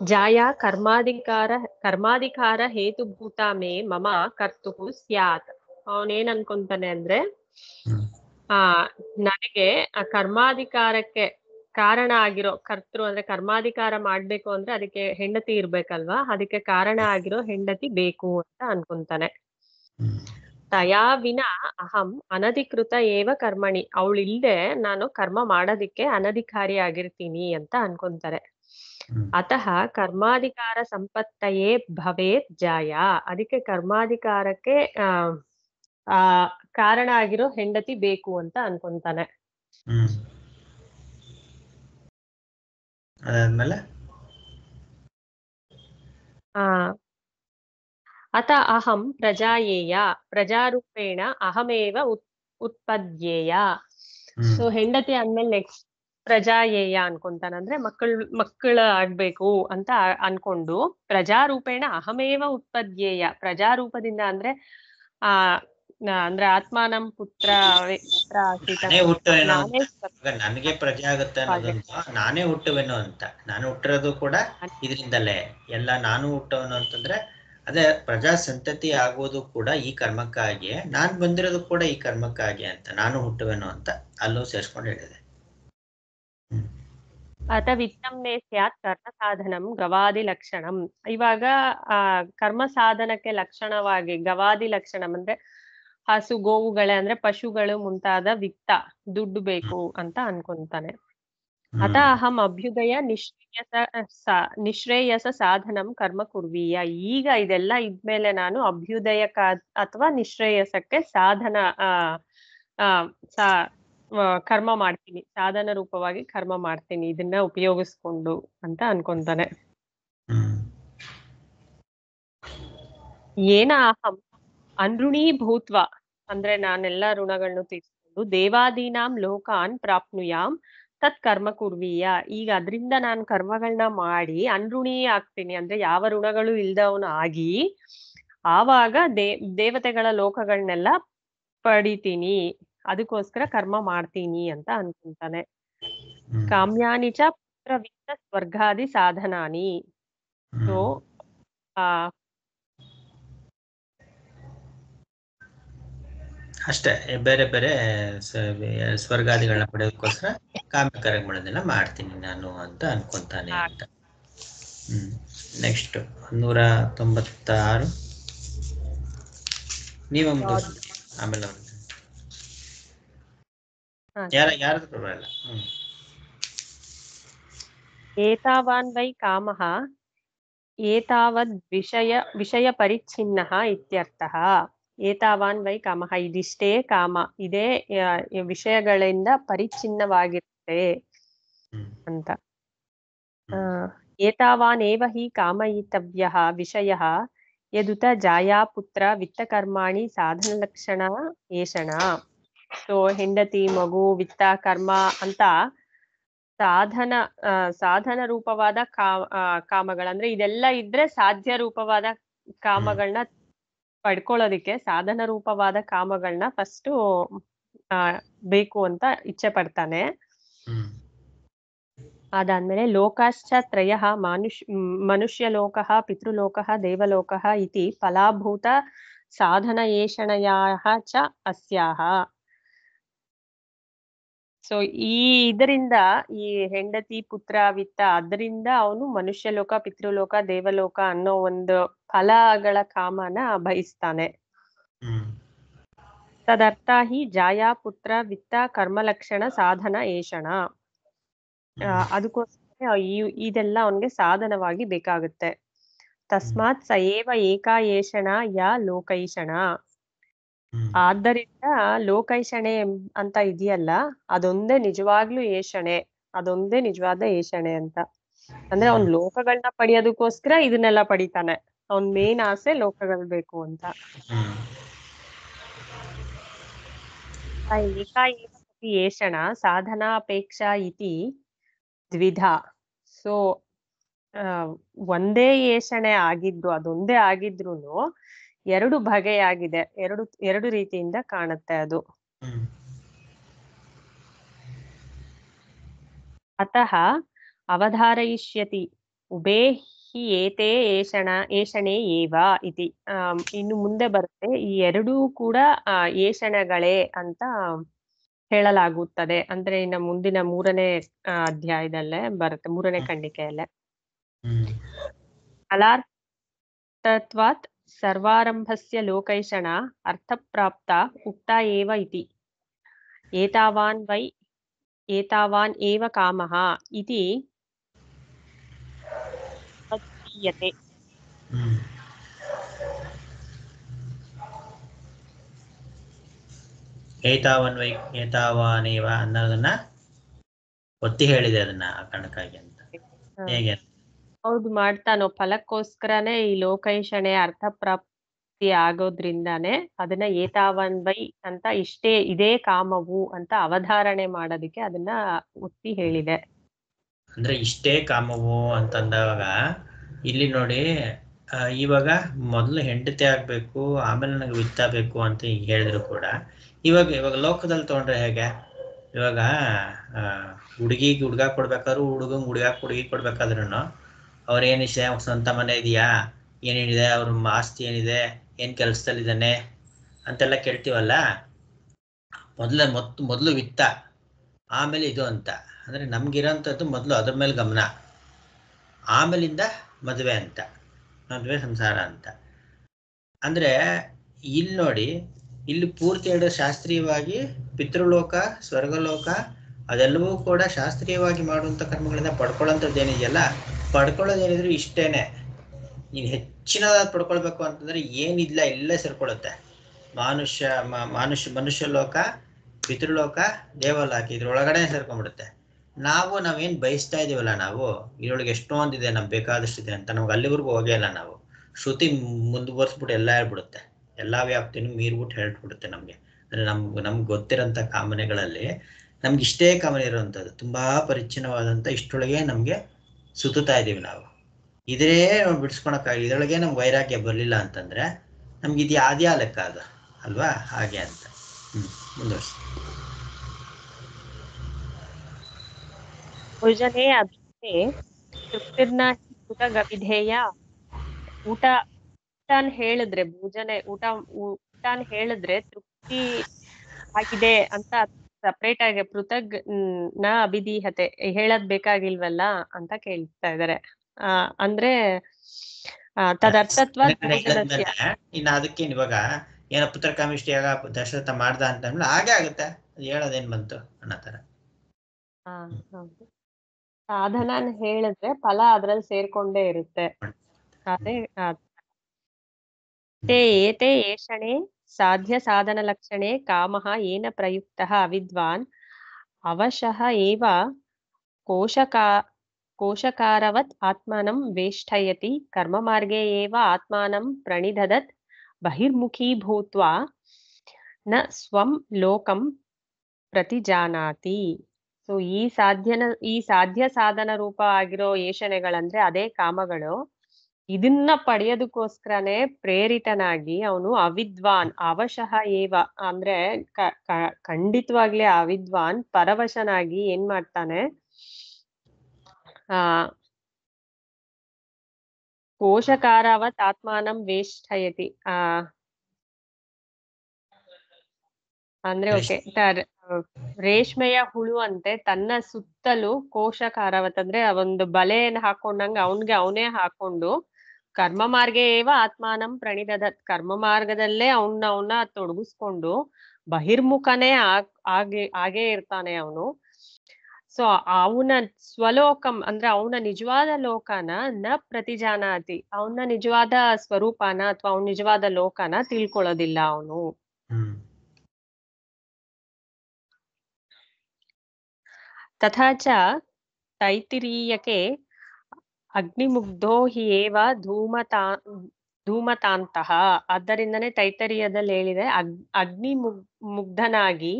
ಜಾಯಾ ಕರ್ಮಾಧಿಕಾರ ಹೇತುಭೂತ ಮೇ ಮಮ ಕರ್ತುಹು ಸ್ಯಾತ್. ಅವನೇನ್ ಅನ್ಕೊಂತಾನೆ ಅಂದ್ರೆ ನನಗೆ ಆ ಕರ್ಮಾಧಿಕಾರಕ್ಕೆ ಕಾರಣ ಆಗಿರೋ ಕರ್ತೃ ಅಂದ್ರೆ ಕರ್ಮಾಧಿಕಾರ ಮಾಡ್ಬೇಕು ಅಂದ್ರೆ ಅದಕ್ಕೆ ಹೆಂಡತಿ ಇರ್ಬೇಕಲ್ವಾ, ಅದಕ್ಕೆ ಕಾರಣ ಆಗಿರೋ ಹೆಂಡತಿ ಬೇಕು ಅಂತ ಅನ್ಕೊಂತಾನೆ. ತಯಾ ವಿನ ಅಹಂ ಅನಧಿಕೃತ ಏವ ಕರ್ಮಣಿ, ಅವಳಿಲ್ದೆ ನಾನು ಕರ್ಮ ಮಾಡೋದಿಕ್ಕೆ ಅನಧಿಕಾರಿ ಆಗಿರ್ತೀನಿ ಅಂತ ಅನ್ಕೊಂತಾರೆ. ಅತಃ ಕರ್ಮಾಧಿಕಾರ ಸಂಪತ್ತಯೇ ಭವೇತ್ ಜಾಯ, ಅದಕ್ಕೆ ಕರ್ಮಾಧಿಕಾರಕ್ಕೆ ಆ ಕಾರಣ ಆಗಿರೋ ಹೆಂಡತಿ ಬೇಕು ಅಂತ ಅನ್ಕೊಂತಾನೆ. ಅದಾದ್ಮೇಲೆ ಅತ ಅಹಂ ಪ್ರಜಾಯೇಯ ಪ್ರಜಾರೂಪೇಣ ಅಹಮೇವ ಉತ್ಪದ್ಯೇಯ. ಸೊ ಹೆಂಡತಿ ಅಂದ್ಮೇಲೆ ನೆಕ್ಸ್ಟ್ ಪ್ರಜಾಯೇಯ ಅನ್ಕೊಂತಾನಂದ್ರೆ ಮಕ್ಕಳ ಆಗ್ಬೇಕು ಅಂತ ಅನ್ಕೊಂಡು ಪ್ರಜಾರೂಪೇಣ ಅಹಮೇವ ಉತ್ಪದ್ಯೇಯ, ಪ್ರಜಾರೂಪದಿಂದ ಅಂದ್ರೆ ಅಂದ್ರೆ ಆತ್ಮಾನಂ ಪುತ್ರ ನನಗೆ ಪ್ರಜೆ ಆಗುತ್ತೆ ಅನ್ನೋದಂತ ನಾನೇ ಹುಟ್ಟುವೆನು ಅಂತ. ನಾನು ಹುಟ್ಟಿರೋದು ಕೂಡ ಇದರಿಂದಲೇ, ಎಲ್ಲ ನಾನು ಹುಟ್ಟುವೆನು ಅಂತಂದ್ರೆ ಅದೇ ಪ್ರಜಾ ಸಂತತಿ ಆಗುವುದು ಕೂಡ ಈ ಕರ್ಮಕ್ಕಾಗಿ, ನಾನ್ ಬಂದಿರೋದು ಕೂಡ ಈ ಕರ್ಮಕ್ಕಾಗಿ ಅಂತ, ನಾನು ಹುಟ್ಟುವೆನು ಅಂತ ಅಲ್ಲೂ ಸೇರ್ಸ್ಕೊಂಡು ಹೇಳಿದೆ. ಅಥ ವಿತ್ತಂ ಮೇ ಸ್ಯಾತ್ ಕರ್ಮ ಸಾಧನಂ ಗವಾದಿ ಲಕ್ಷಣಂ. ಇವಾಗ ಕರ್ಮ ಸಾಧನಕ್ಕೆ ಲಕ್ಷಣವಾಗಿ ಗವಾದಿ ಲಕ್ಷಣಂ ಅಂದ್ರೆ ಹಸು ಗೋವುಗಳೇ ಅಂದ್ರೆ ಪಶುಗಳು ಮುಂತಾದ ವಿತ್ತ ದುಡ್ಡು ಬೇಕು ಅಂತ ಅನ್ಕೊಂತಾನೆ. ಅತ ಅಹಂ ಅಭ್ಯುದಯ ನಿಶ್ರೇಯಸ ಸಾಧನಂ ಕರ್ಮ ಕುರ್ವೀಯ. ಈಗ ಇದೆಲ್ಲ ಇದ್ಮೇಲೆ ನಾನು ಅಭ್ಯುದಯಕ ಅಥವಾ ನಿಶ್ರೇಯಸಕ್ಕೆ ಸಾಧನ ಕರ್ಮ ಮಾಡ್ತೀನಿ, ಸಾಧನ ರೂಪವಾಗಿ ಕರ್ಮ ಮಾಡ್ತೀನಿ ಇದನ್ನ ಉಪಯೋಗಿಸ್ಕೊಂಡು ಅಂತ ಅನ್ಕೊಂತಾನೆ. ಏನ ಅಹಂ ಅನೃಣೀ ಭೂತ್ವ ಅಂದ್ರೆ ನಾನೆಲ್ಲಾ ಋಣಗಳನ್ನು ತೀರ್ಸ್ಕೊಂಡು ದೇವಾದೀನಾಂ ಲೋಕಾನ್ ಪ್ರಾಪ್ನುಯಾಂ ತತ್ ಕರ್ಮ ಕುರ್ವೀಯ. ಈಗ ಅದ್ರಿಂದ ನಾನು ಕರ್ಮಗಳನ್ನ ಮಾಡಿ ಅನೃಣೀ ಆಗ್ತೀನಿ ಅಂದ್ರೆ ಯಾವ ಋಣಗಳು ಇಲ್ದವನು ಆಗಿ ಆವಾಗ ದೇವತೆಗಳ ಲೋಕಗಳನ್ನೆಲ್ಲ ಪಡಿತೀನಿ, ಅದಕ್ಕೋಸ್ಕರ ಕರ್ಮ ಮಾಡ್ತೀನಿ ಅಂತ ಅನ್ಕೊಂತಾನೆ. ಕಾಮ್ಯಾನಿ ಚ ಪುತ್ರ ವಿತ್ತ ಸ್ವರ್ಗಾದಿ ಸಾಧನಾನಿ. ಸೊ ಅಷ್ಟೇ, ಬೇರೆ ಬೇರೆ ಸ್ವರ್ಗಾದಿಗಳನ್ನ ಪಡೆಯೋದಕ್ಕೋಸ್ಕರ ಕಾಮ್ಯ ಕರ್ಮಗಳನ್ನೆಲ್ಲ ಮಾಡ್ತೀನಿ ನಾನು ಅಂತ ಅನ್ಕೊಂತಾನೆ ಅಂತ. ನೆಕ್ಸ್ಟ್ 196 ನೀವು ಆಮೇಲೆ ಯಾರದು ಪರವಾಗಿಲ್ಲ. ಏತಾವಾನ್ ವೈ ಕಾಮಃ ಏತಾವದ್ ವಿಷಯ ಪರಿಚ್ಛಿನ್ನಃ ಇತ್ಯರ್ಥಃ. ಏತಾವಾನ್ ವೈ ಕಾಮಃ, ಇದಿಷ್ಟೇ ಕಾಮ, ಇದೇ ವಿಷಯಗಳಿಂದ ಪರಿಚ್ಛಿನ್ನವಾಗಿರುತ್ತೆ ಅಂತ. ಏತಾವಾನ್ ಏವ ಹಿ ಕಾಮಯಿತವ್ಯಃ ವಿಷಯಃ ಯದುತ ಜಾಯಾ ಪುತ್ರ ವಿತ್ತಕರ್ಮಾಣಿ ಸಾಧನ ಲಕ್ಷಣ ಏಷಣ. ಸೊ ಹೆಂಡತಿ ಮಗು ವಿತ್ತ ಕರ್ಮ ಅಂತ ಸಾಧನ ರೂಪವಾದ ಕಾಮಗಳಂದ್ರೆ ಇದೆಲ್ಲ ಇದ್ರೆ ಸಾಧ್ಯ ರೂಪವಾದ ಕಾಮಗಳನ್ನ ಪಡ್ಕೊಳ್ಳೋದಿಕ್ಕೆ ಸಾಧನ ರೂಪವಾದ ಕಾಮಗಳನ್ನ ಫಸ್ಟ್ ಬೇಕು ಅಂತ ಇಚ್ಛೆ ಪಡ್ತಾನೆ. ಅದಾದ್ಮೇಲೆ ಲೋಕಾಶ್ಚ ತ್ರಯಃ ಮನುಷ್ಯ ಲೋಕಃ ಪಿತೃಲೋಕಃ ದೇವಲೋಕಃ ಇತಿ ಫಲಾಭೂತ ಸಾಧನ ಏಷಣಯಾಃ ಚ ಅಸ್ಯಾಹ. ಸೊ ಇದರಿಂದ ಈ ಹೆಂಡತಿ ಪುತ್ರ ವಿತ್ತ ಅದರಿಂದ ಅವನು ಮನುಷ್ಯ ಲೋಕ ಪಿತೃಲೋಕ ದೇವಲೋಕ ಅನ್ನೋ ಒಂದು ಫಲಗಳ ಕಾಮನ ಬಯಸ್ತಾನೆ. ತದರ್ಥ ಹಿ ಜಾಯಾ ಪುತ್ರ ವಿತ್ತ ಕರ್ಮಲಕ್ಷಣ ಸಾಧನ ಏಷಣ. ಅದಕ್ಕೋಸ್ಕರ ಇದೆಲ್ಲ ಅವನ್ಗೆ ಸಾಧನವಾಗಿ ಬೇಕಾಗುತ್ತೆ. ತಸ್ಮಾತ್ ಸ ಏವ ಏಕಾ ಏಷಣ ಯಾ ಲೋಕೈಷಣ. ಆದ್ದರಿಂದ ಲೋಕೈಷಣೆ ಅಂತ ಇದೆಯಲ್ಲ ಅದೊಂದೇ ನಿಜವಾಗ್ಲೂ ಏಷಣೆ, ಅದೊಂದೇ ನಿಜವಾದ ಏಷಣೆ ಅಂತ. ಅಂದ್ರೆ ಅವ್ನ್ ಲೋಕಗಳನ್ನ ಪಡೆಯೋದಕ್ಕೋಸ್ಕರ ಇದನ್ನೆಲ್ಲ ಪಡಿತಾನೆ, ಅವನ್ ಮೇನ್ ಆಸೆ ಲೋಕಗಳು ಬೇಕು ಅಂತ. ಏಕಾ ಏಷಣ ಸಾಧನಾಪೇಕ್ಷಾ ಇತಿ ದ್ವಿಧ. ಸೊ ಒಂದೇ ಏಷಣೆ ಆಗಿದ್ದು ಅದೊಂದೇ ಆಗಿದ್ರುನು ಎರಡು ಬಗೆಯಾಗಿದೆ, ಎರಡು ರೀತಿಯಿಂದ ಕಾಣುತ್ತೆ ಅದು. ಅತಃ ಅವಧಾರಯಿಷ್ಯತಿ ಉಭೇ ಹಿ ಏತೇ ಏಷಣೆ ಏವ ಇತಿ. ಇನ್ನು ಮುಂದೆ ಬರುತ್ತೆ ಈ ಎರಡೂ ಕೂಡ ಏಷಣಗಳೇ ಅಂತ ಹೇಳಲಾಗುತ್ತದೆ. ಅಂದ್ರೆ ಇನ್ನು ಮುಂದಿನ 3ನೇ ಅಧ್ಯಾಯದಲ್ಲೇ ಬರುತ್ತೆ, 3ನೇ ಖಂಡಿಕೆಯಲ್ಲೇ. ಫಲಾರ್ಥತ್ವಾತ್ ಸರ್ವಾರಂಭಸ್ಯ ಲೋಕೈಷಣ ಅರ್ಥಪ್ರಾಪ್ತ ಉಕ್ತ ಏವ ಇತಿ ಏತಾವಾನ್ ಏವ ಕಾಮಃ ಇತಿ ತದ್ಧೀಯತೆ. ಏತಾವಾನೇವ ಅನ್ನೋದನ್ನ ಒತ್ತಿ ಹೇಳಿದೆ ಅದನ್ನ ಆ ಕಾರಣಕ್ಕಾಗಿ ಅಂತ. ಹೇಗೆ? ಹೌದು, ಮಾಡ್ತಾನೋ ಫಲಕ್ಕೋಸ್ಕರನೇ ಈ ಲೋಕೈಷಣೆ ಅರ್ಥಪ್ರಾಪ್ತಿ ಆಗೋದ್ರಿಂದಾನೆ ಅದನ್ನ ಏತಾವನ್ ವೈ ಅಂತ ಇದೇ ಕಾಮವು ಅಂತ ಅವಧಾರಣೆ ಮಾಡೋದಕ್ಕೆ ಅದನ್ನ ಒತ್ತಿ ಹೇಳಿದೆ. ಅಂದ್ರೆ ಇಷ್ಟೇ ಕಾಮವು ಅಂತಂದಾಗ ಇಲ್ಲಿ ನೋಡಿ, ಇವಾಗ ಮೊದಲು ಹೆಂಡತಿ ಆಗ್ಬೇಕು, ಆಮೇಲೆ ನನಗೆ ವಿತ್ತ ಬೇಕು ಅಂತ ಈಗ ಹೇಳಿದ್ರು ಕೂಡ ಇವಾಗ ಲೋಕದಲ್ಲಿ ತಗೊಂಡ್ರೆ ಹೇಗೆ? ಇವಾಗ ಹುಡುಗಿಗೆ ಹುಡುಗ ಕೊಡ್ಬೇಕಾದ್ರು ಹುಡುಗಿ ಕೊಡ್ಬೇಕಾದ್ರೂ ಅವ್ರೇನಿದೆ, ಸ್ವಂತ ಮನೆ ಇದೆಯಾ, ಏನೇನಿದೆ, ಅವ್ರ ಆಸ್ತಿ ಏನಿದೆ, ಏನ್ ಕೆಲಸದಲ್ಲಿದ್ದಾನೆ ಅಂತೆಲ್ಲ ಕೇಳ್ತೀವಲ್ಲ. ಮೊದಲು ವಿತ್ತ, ಆಮೇಲೆ ಇದು ಅಂತ. ಅಂದ್ರೆ ನಮ್ಗಿರೋಂಥದ್ದು ಮೊದಲು ಅದ್ರ ಮೇಲೆ ಗಮನ, ಆಮೇಲಿಂದ ಮದುವೆ ಅಂತ, ಮದುವೆ ಸಂಸಾರ ಅಂತ. ಅಂದ್ರೆ ಇಲ್ಲಿ ನೋಡಿ, ಇಲ್ಲಿ ಪೂರ್ತಿ ಹೇಳೋ ಶಾಸ್ತ್ರೀಯವಾಗಿ ಪಿತೃಲೋಕ, ಸ್ವರ್ಗಲೋಕ ಅದೆಲ್ಲವೂ ಕೂಡ ಶಾಸ್ತ್ರೀಯವಾಗಿ ಮಾಡುವಂಥ ಕರ್ಮಗಳಿಂದ ಪಡ್ಕೊಳ್ಳೋಂಥದ್ದು ಏನಿದೆಯಲ್ಲ, ಪಡ್ಕೊಳ್ಳೋದೇನಿದ್ರು ಇಷ್ಟೇನೆ. ನೀನು ಹೆಚ್ಚಿನದಾಗಿ ಪಡ್ಕೊಳ್ಬೇಕು ಅಂತಂದ್ರೆ ಏನಿಲ್ಲ, ಇಲ್ಲೇ ಸೇರ್ಕೊಳ್ಳುತ್ತೆ. ಮನುಷ್ಯ ಲೋಕ, ಪಿತೃಲೋಕ, ದೇವಲೋಕ ಇದ್ರೊಳಗಡೆ ಸೇರ್ಕೊಂಡ್ಬಿಡುತ್ತೆ. ನಾವೇನ್ ಬಯಸ್ತಾ ಇದೀವಲ್ಲ, ನಾವು ಇದ್ರೊಳಗೆ ಎಷ್ಟೊಂದಿದೆ, ನಮ್ಗೆ ಬೇಕಾದಷ್ಟಿದೆ ಅಂತ ನಮ್ಗೆ ಅಲ್ಲಿವರೆಗೂ ಹೋಗಲ್ಲ. ನಾವು ಶ್ರುತಿ ಮುಂದುವರ್ಸ್ಬಿಟ್ಟು ಎಲ್ಲ ಹೇಳ್ಬಿಡುತ್ತೆ, ಎಲ್ಲಾ ವ್ಯಾಪ್ತಿನೂ ಮೀರ್ಬಿಟ್ಟು ಹೇಳ್ಬಿಡುತ್ತೆ ನಮ್ಗೆ. ಅಂದ್ರೆ ನಮ್ಗೆ ಗೊತ್ತಿರೋಂಥ ಕಾಮನೆಗಳಲ್ಲಿ ನಮ್ಗೆ ಇಷ್ಟೇ ಕಾಮನೆ ಇರುವಂಥದ್ದು, ತುಂಬಾ ಪರಿಚ್ಛಿನ್ನವಾದಂಥ ಇಷ್ಟೊಳಗೆ ನಮ್ಗೆ ಸುತ್ತಾ ಇದೀವಿ ನಾವು. ಇದೇ ಬಿಡಿಸ್ಕೊಳಕ್ಕಾಗಿ ಇದ್ರೊಳಗೆ ನಮ್ಗೆ ವೈರಾಗ್ಯ ಬರಲಿಲ್ಲ ಅಂತಂದ್ರೆ ನಮ್ಗೆ ಇದು ಯಾವ್ದ್ಯಾ ಲೆಕ್ಕ ಅದು ಅಲ್ವಾ? ಹಾಗೆ ಅಂತ. ಮುಂದುವರ್ಸಿ. ಭೋಜನೆ ಅಭಿತೆ ತೃಪ್ತಿರ್ನ ಊಟಗವಿಧೇಯ. ಊಟನ್ ಹೇಳಿದ್ರೆ ಊಟನ್ ಹೇಳಿದ್ರೆ ತೃಪ್ತಿ ಆಗಿದೆ ಅಂತ ಸಪ್ರೇಟ್ ಆಗಿ ಪೃಥಗ್ ನ ಅಭಿದೀಹತೆ ಹೇಳದ್ ಬೇಕಾಗಿಲ್ವಲ್ಲ ಅಂತ ಕೇಳ್ತಾ ಇದಾರೆ. ಅಂದ್ರೆ ತದರ್ಥತ್ವ ಇನ್ನು ಅದಕ್ಕೇನು ಇವಾಗ ಏನೋ ಪುತ್ರಕಾಮಿಷ್ಟಿಯಾಗ ದಶರಥ ಮಾಡ್ದ ಅಂತಂದ್ರೆ ಹಾಗೆ ಆಗುತ್ತೆ, ಅದು ಹೇಳೋದೇನ್ ಬಂತು ಅನ್ನೋ ತರ. ಹೌದು, ಸಾಧನ ಹೇಳಿದ್ರೆ ಫಲ ಅದ್ರಲ್ಲಿ ಸೇರ್ಕೊಂಡೇ ಇರುತ್ತೆ. ಅದೇ ಏತೆ ಏಷಣೆ ಸಾಧ್ಯ ಸಾಧನ ಲಕ್ಷಣೆ ಕಾಮಃ ಏನ ಪ್ರಯುಕ್ತಃ ಅವಿದ್ವಾನ್ ಅವಶಃ ಏವ ಕೋಶಕಾರವತ್ ಆತ್ಮಾನಂ ವೇಷ್ಟಯತಿ ಕರ್ಮ ಮಾರ್ಗೇ ಏವ ಆತ್ಮಾನಂ ಪ್ರಣಿದದತ್ ಬಹಿರ್ಮುಖೀ ಭೂತ್ವಾ ನ ಸ್ವಂ ಲೋಕಂ ಪ್ರತಿಜಾನಾತಿ. ಸೊ ಈ ಸಾಧ್ಯ ಸಾಧನ ರೂಪ ಆಗಿರೋ ಏಷಣೆಗಳಂದ್ರೆ ಅದೇ ಕಾಮಗಳು. ಇದನ್ನ ಪಡೆಯೋದಕ್ಕೋಸ್ಕರನೇ ಪ್ರೇರಿತನಾಗಿ ಅವನು ಅವಿದ್ವಾನ್ ಅವಶಃ ಏವ ಅಂದ್ರೆ ಖಂಡಿತವಾಗ್ಲೇ ಅವಿದ್ವಾನ್ ಪರವಶನಾಗಿ ಏನ್ ಮಾಡ್ತಾನೆ, ಕೋಶಕಾರವತ್ ಆತ್ಮಾನಂ ವೇಷ್ಟಯತಿ. ಅಂದ್ರೆ ಓಕೆ, ರೇಷ್ಮೆಯ ಹುಳು ಅಂತೆ ತನ್ನ ಸುತ್ತಲೂ ಕೋಶಕಾರವತ್ ಅಂದ್ರೆ ಒಂದು ಬಲೆಯನ್ನು ಹಾಕೊಂಡಂಗ ಅವನೇ ಹಾಕೊಂಡು ಕರ್ಮ ಮಾರ್ಗ ಏವ ಆತ್ಮಾನಂ ಪ್ರಣಿದದತ್ ಕರ್ಮ ಮಾರ್ಗದಲ್ಲೇ ಅವನ್ನ ತೊಡಗಿಸ್ಕೊಂಡು ಬಹಿರ್ಮುಖನೇ ಹಾಗೆ ಇರ್ತಾನೆ ಅವನು. ಸೊ ಅವನ ಸ್ವಲೋಕಂ ಅಂದ್ರೆ ಅವನ ನಿಜವಾದ ಲೋಕನ ನ ಪ್ರತಿಜಾನಾತಿ, ಅವನ ನಿಜವಾದ ಸ್ವರೂಪನ ಅಥವಾ ಅವನ ನಿಜವಾದ ಲೋಕನ ತಿಳ್ಕೊಳ್ಳೋದಿಲ್ಲ ಅವನು. ತಥಾ ಚ ತೈತಿರೀಯಕೆ ಅಗ್ನಿಮುಗ್ಧೋ ಹಿ ಏವ ಧೂಮತಾಂತಹ. ಆದ್ದರಿಂದನೇ ತೈತರೀಯದಲ್ಲಿ ಹೇಳಿದೆ, ಮುಗ್ಧನಾಗಿ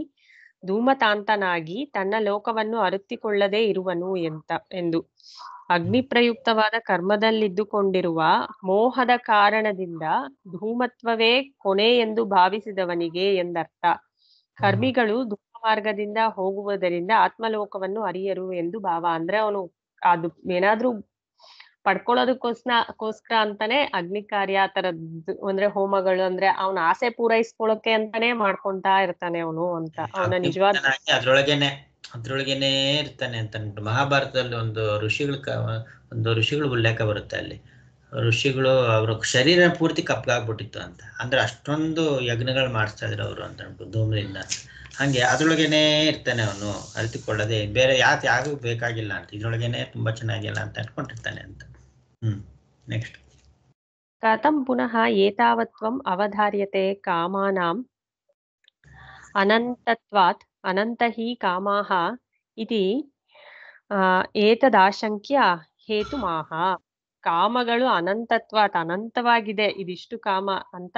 ಧೂಮತಾಂತನಾಗಿ ತನ್ನ ಲೋಕವನ್ನು ಅರಿತುಕೊಳ್ಳದೆ ಇರುವನು ಎಂದು. ಅಗ್ನಿ ಪ್ರಯುಕ್ತವಾದ ಕರ್ಮದಲ್ಲಿದ್ದುಕೊಂಡಿರುವ ಮೋಹದ ಕಾರಣದಿಂದ ಧೂಮತ್ವವೇ ಕೊನೆ ಎಂದು ಭಾವಿಸಿದವನಿಗೆ ಎಂದರ್ಥ. ಕರ್ಮಿಗಳು ಧೂಮ ಮಾರ್ಗದಿಂದ ಹೋಗುವುದರಿಂದ ಆತ್ಮಲೋಕವನ್ನು ಅರಿಯರು ಎಂದು ಭಾವ. ಅಂದ್ರೆ ಅವನು ಅದು ಏನಾದ್ರೂ ಪಡ್ಕೊಳ್ಳೋದಕ್ಕೋಸ್ಕರ ಅಂತಾನೆ ಅಗ್ನಿ ಕಾರ್ಯ ಆ ತರದ್ದು ಅಂದ್ರೆ ಹೋಮಗಳು ಅಂದ್ರೆ ಅವನ ಆಸೆ ಪೂರೈಸ್ಕೊಳ್ಳೋಕೆ ಅಂತಾನೆ ಮಾಡ್ಕೊಂತಾ ಇರ್ತಾನೆ ಅವನು ಅಂತ ಅವನ ನಿಜವಾದ ಅದ್ರೊಳಗೇನೆ ಇರ್ತಾನೆ ಅಂತ ಮಹಾಭಾರತದಲ್ಲಿ ಒಂದು ಋಷಿಗಳ ಉಲ್ಲೇಖ ಬರುತ್ತೆ. ಅಲ್ಲಿ ಋಷಿಗಳು ಅವ್ರ ಶರೀರ ಪೂರ್ತಿ ಕಪ್ಪಗಾಗ್ಬಿಟ್ಟಿತ್ತು ಅಂತ, ಅಂದ್ರೆ ಅಷ್ಟೊಂದು ಯಜ್ಞಗಳು ಮಾಡಿಸ್ತಾ ಇದ್ರು ಅವರು ಅಂತ ಧೂಮ್ರಿಂದ. ಹಂಗೆ ಅದ್ರೊಳಗೇನೆ ಇರ್ತಾನೆ ಅವನು, ಅರಿತುಕೊಳ್ಳದೆ ಬೇರೆ ಯಾರಿಗೂ ಬೇಕಾಗಿಲ್ಲ ಅಂತ, ಇದ್ರೊಳಗೇನೆ ತುಂಬಾ ಚೆನ್ನಾಗಿಲ್ಲ ಅಂತ ಅನ್ಕೊಂಡಿರ್ತಾನೆ ಅಂತ. ನೆಕ್ಸ್ಟ್ ಕಥಂ ಪುನಃ ಏತಾವತ್ವಂ ಅವಧಾರ್ಯತೆ ಕಾಮಾನಾಂ ಅನಂತತ್ವಾತ್ ಅನಂತ ಹಿ ಕಾಮಾಹ ಇತಿ ಏತದಾಶಂಕ್ಯ ಹೇತುಮಾಹ. ಕಾಮಗಳು ಅನಂತತ್ವಾತ್ ಅನಂತವಾಗಿದೆ, ಇದಿಷ್ಟು ಕಾಮ ಅಂತ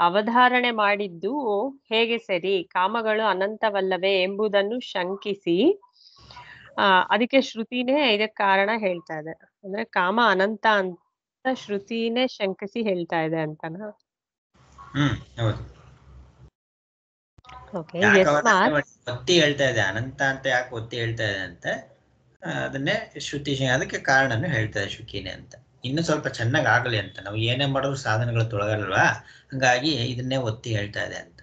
ಅವಧಾರಣೆ ಮಾಡಿದ್ದು ಹೇಗೆ ಸರಿ, ಕಾಮಗಳು ಅನಂತವಲ್ಲವೇ ಎಂಬುದನ್ನು ಶಂಕಿಸಿ ಅದಕ್ಕೆ ಶ್ರುತಿನೇ ಇದಕ್ಕೆ ಕಾರಣ ಹೇಳ್ತಾ ಇದೆ. ಅಂದ್ರೆ ಕಾಮ ಅನಂತ ಅಂತ ಶ್ರುತಿನೇ ಶಂಕಿಸಿ ಹೇಳ್ತಾ ಇದೆ ಅಂತನಾ? ಹೌದು. ಒತ್ತಿ ಹೇಳ್ತಾ ಇದೆ ಅನಂತ ಅಂತ, ಯಾಕೆ ಒತ್ತಿ ಹೇಳ್ತಾ ಇದೆ ಅಂತ ಅದನ್ನೇ ಶ್ರುತಿ, ಅದಕ್ಕೆ ಕಾರಣನು ಹೇಳ್ತಾ ಇದೆ ಶುಕಿನೇ ಅಂತ. ಇನ್ನು ಸ್ವಲ್ಪ ಚೆನ್ನಾಗಿ ಆಗಲಿ ಅಂತ, ನಾವು ಏನೇ ಮಾಡಿದ್ರು ಸಾಧನೆಗಳು ತೊಳಗಲ್ವಾ, ಹಂಗಾಗಿ ಇದನ್ನೇ ಒತ್ತಿ ಹೇಳ್ತಾ ಇದೆ ಅಂತ.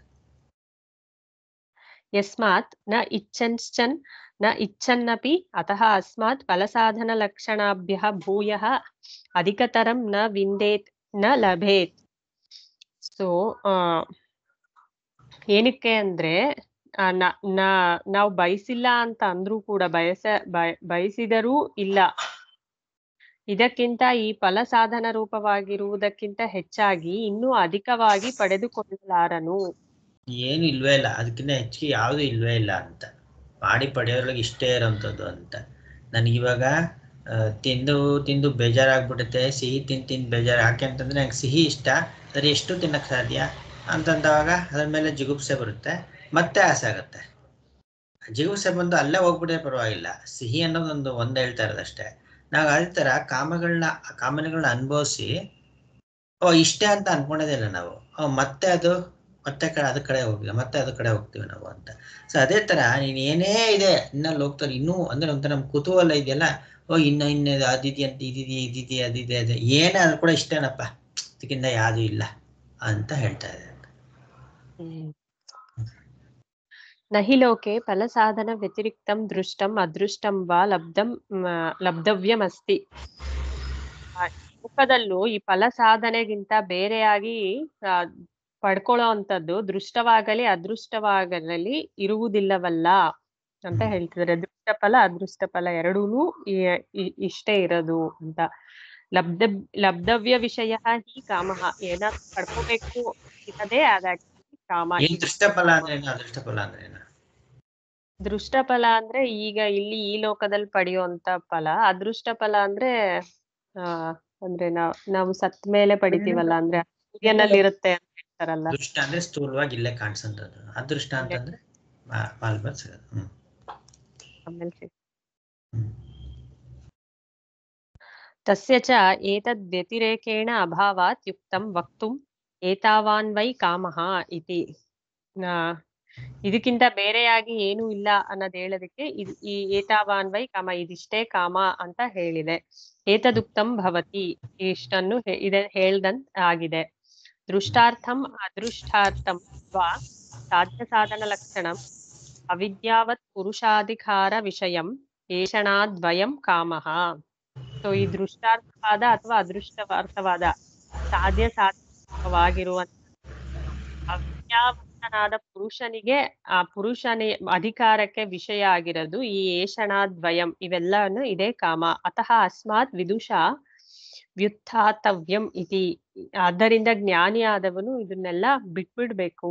ಯಸ್ಮಾತ್ ನ ಇಚ್ಛನ್ಶ್ಚನ್ ನ ಇಚ್ಛನ್ನಪಿ ಅತಃ ಅಸ್ಮಾತ್ ಫಲಸಾಧನ ಲಕ್ಷಣಾಭ್ಯಃ ಭೂಯಃ ಅಧಿಕತರಂ ನ ವಿಂದೇತ್ ನ ಲಭೇತ್. ಸೊ ಏನಕ್ಕೆ ಅಂದ್ರೆ ನಾವು ಬಯಸಿಲ್ಲ ಅಂತ ಅಂದ್ರೂ ಕೂಡ ಬಯಸಿದರೂ ಇಲ್ಲ, ಇದಕ್ಕಿಂತ ಈ ಫಲ ಸಾಧನ ರೂಪವಾಗಿರುವುದಕ್ಕಿಂತ ಹೆಚ್ಚಾಗಿ ಇನ್ನೂ ಅಧಿಕವಾಗಿ ಪಡೆದುಕೊಳ್ಳಲಾರನು. ಏನು ಇಲ್ವೇ ಇಲ್ಲ, ಅದಕ್ಕಿಂತ ಹೆಚ್ಚಿಗೆ ಯಾವುದು ಇಲ್ವೇ ಇಲ್ಲ ಅಂತ, ಮಾಡಿ ಪಡೆಯೋದ್ರೊಳಗೆ ಇಷ್ಟೇ ಇರೋಂಥದ್ದು ಅಂತ. ನನಗಿವಾಗ ತಿಂದು ಬೇಜಾರಾಗ್ಬಿಡುತ್ತೆ, ಸಿಹಿ ತಿಂದು ಬೇಜಾರು. ಯಾಕೆ ಅಂತಂದರೆ ನಂಗೆ ಸಿಹಿ ಇಷ್ಟ, ಸರಿ ಎಷ್ಟು ತಿನ್ನಕ್ಕೆ ಸಾಧ್ಯ ಅಂತಂದಾಗ ಅದ್ರ ಮೇಲೆ ಜಿಗುಪ್ಸೆ ಬರುತ್ತೆ, ಮತ್ತೆ ಆಸೆ ಆಗುತ್ತೆ. ಜಿಗುಪ್ಸೆ ಬಂದು ಅಲ್ಲೇ ಹೋಗ್ಬಿಟ್ಟೆ ಪರವಾಗಿಲ್ಲ, ಸಿಹಿ ಅನ್ನೋದೊಂದು ಹೇಳ್ತಾ ಇರೋದಷ್ಟೇ. ನಾವು ಅದೇ ಥರ ಕಾಮನೆಗಳನ್ನ ಅನುಭವಿಸಿ ಇಷ್ಟೇ ಅಂತ ಅನ್ಕೊಂಡೋದೇ ಇಲ್ಲ ನಾವು, ಮತ್ತೆ ಅದ್ರ ಕಡೆ ಹೋಗಿಲ್ಲ, ಮತ್ತೆ ಅದ್ರ ಕಡೆ ಹೋಗ್ತೀವಿ ನಾವು ಅಂತ. ಸೊ ಅದೇ ಥರ ನೀನು ಏನೇ ಇದೆ ಇನ್ನಲ್ಲಿ ಹೋಗ್ತಾರೆ, ಇನ್ನೂ ಅಂದ್ರೆ ಒಂಥರ ನಮ್ಮ ಕುತೂಹಲ ಇದೆಯಲ್ಲ, ಇನ್ನೇ ಅದಿದೆಯಂತ, ಇದಿದೆಯಾ ಅದಿದೆ ಅದೇ ಏನೇ ಅದು ಕೂಡ ಇಷ್ಟೇನಪ್ಪ, ಅದಕ್ಕಿಂತ ಯಾವುದು ಇಲ್ಲ ಅಂತ ಹೇಳ್ತಾ ಇದೆ. ನಹಿ ಲೋಕೆ ಫಲಸಾಧನ ವ್ಯತಿರಿಕ್ತಂ ದೃಷ್ಟಂ ಅದೃಷ್ಟಂ ವಾ ಲಬ್ಧವ್ಯಮಸ್ತಿ. ಮುಖದಲ್ಲೂ ಈ ಫಲ ಸಾಧನೆಗಿಂತ ಬೇರೆಯಾಗಿ ಪಡ್ಕೊಳ್ಳೋ ಅಂಥದ್ದು ದೃಷ್ಟವಾಗಲಿ ಅದೃಷ್ಟವಾಗಲಿ ಇರುವುದಿಲ್ಲವಲ್ಲ ಅಂತ ಹೇಳ್ತಿದ್ದಾರೆ. ದೃಷ್ಟ ಫಲ ಅದೃಷ್ಟ ಫಲ ಎರಡೂನು ಇಷ್ಟೇ ಇರೋದು ಅಂತ. ಲಬ್ಧವ್ಯ ವಿಷಯ ಹಿ ಕಾಮ, ಏನಾದ್ರು ಪಡ್ಕೋಬೇಕು ಇರೋದೇ ಅದಕ್ಕೆ ಕಾಮ. ದೃಷ್ಟಫಲ ಅಂದ್ರೆ ಅದೃಷ್ಟಫಲ ಅಂದ್ರೆ ದೃಷ್ಟಫಲ ಅಂದ್ರೆ ಈಗ ಇಲ್ಲಿ ಈ ಲೋಕದಲ್ಲಿ ಪಡೆಯುವಂತ ಫಲ, ಅದೃಷ್ಟ ಫಲ ಅಂದ್ರೆ ಅಂದ್ರೆ ನಾವು ಸತ್ ಮೇಲೆ ಪಡಿತೀವಲ್ಲ, ಅಂದ್ರೆ ಸೂರ್ಯನಲ್ಲಿ ಇರುತ್ತೆ ಅಂತ ಹೇಳ್ತಾರಲ್ಲ. ದೃಷ್ಟ ಅಂದ್ರೆ ಸ್ಥೂಲವಾಗಿ ಇಲ್ಲೇ ಕಾಣಿಸಂತದ್ದು, ಅದೃಷ್ಟ ಅಂತಂದ್ರೆ ತಸ್ಯ ಚ ಏತದ್ ವ್ಯತಿರೇಕೇಣ ಅಭಾವಾತ್ ಯುಕ್ತಂ ವಕ್ತುಂ ಏತಾವಾನ್ ವೈ ಕಾಮಃ ಇತಿ. ಇದಕ್ಕಿಂತ ಬೇರೆಯಾಗಿ ಏನೂ ಇಲ್ಲ ಅನ್ನೋದು ಹೇಳೋದಕ್ಕೆ ಈ ಏತಾವಾನ್ ವೈ ಕಾಮ, ಇದಿಷ್ಟೇ ಕಾಮ ಅಂತ ಹೇಳಿದೆ. ಏತದುಕ್ತಂ ಭವತಿ, ಇಷ್ಟನ್ನು ಹೇಳ್ದಂತ ಆಗಿದೆ. ದೃಷ್ಟಾರ್ಥಂ ಅದೃಷ್ಟಾರ್ಥಂ ವಾ ಸಾಧ್ಯ ಸಾಧನ ಲಕ್ಷಣಂ ಅವಿದ್ಯಾವತ್ ಪುರುಷಾಧಿಕಾರ ವಿಷಯಂ ಏಷಣಾದ್ವಯಂ ಕಾಮಃ. ಸೊ ಈ ದೃಷ್ಟಾರ್ಥವಾದ ಅಥವಾ ಅದೃಷ್ಟಾರ್ಥವಾದ ಸಾಧ್ಯ ಸಾಧಕವಾಗಿರುವಂತ ಅವಿದ್ಯಾವಂತನಾದ ಪುರುಷನಿಗೆ, ಆ ಪುರುಷನ ಅಧಿಕಾರಕ್ಕೆ ವಿಷಯ ಆಗಿರೋದು ಈ ಏಷಣಾದ್ವಯಂ, ಇವೆಲ್ಲನು ಇದೇ ಕಾಮ. ಅತಃ ಅಸ್ಮಾತ್ ವಿದುಷಾ ವ್ಯುತ್ಥಾತವ್ಯಂ ಇತಿ. ಆದ್ದರಿಂದ ಜ್ಞಾನಿಯಾದವನು ಇದನ್ನೆಲ್ಲ ಬಿಟ್ಬಿಡ್ಬೇಕು.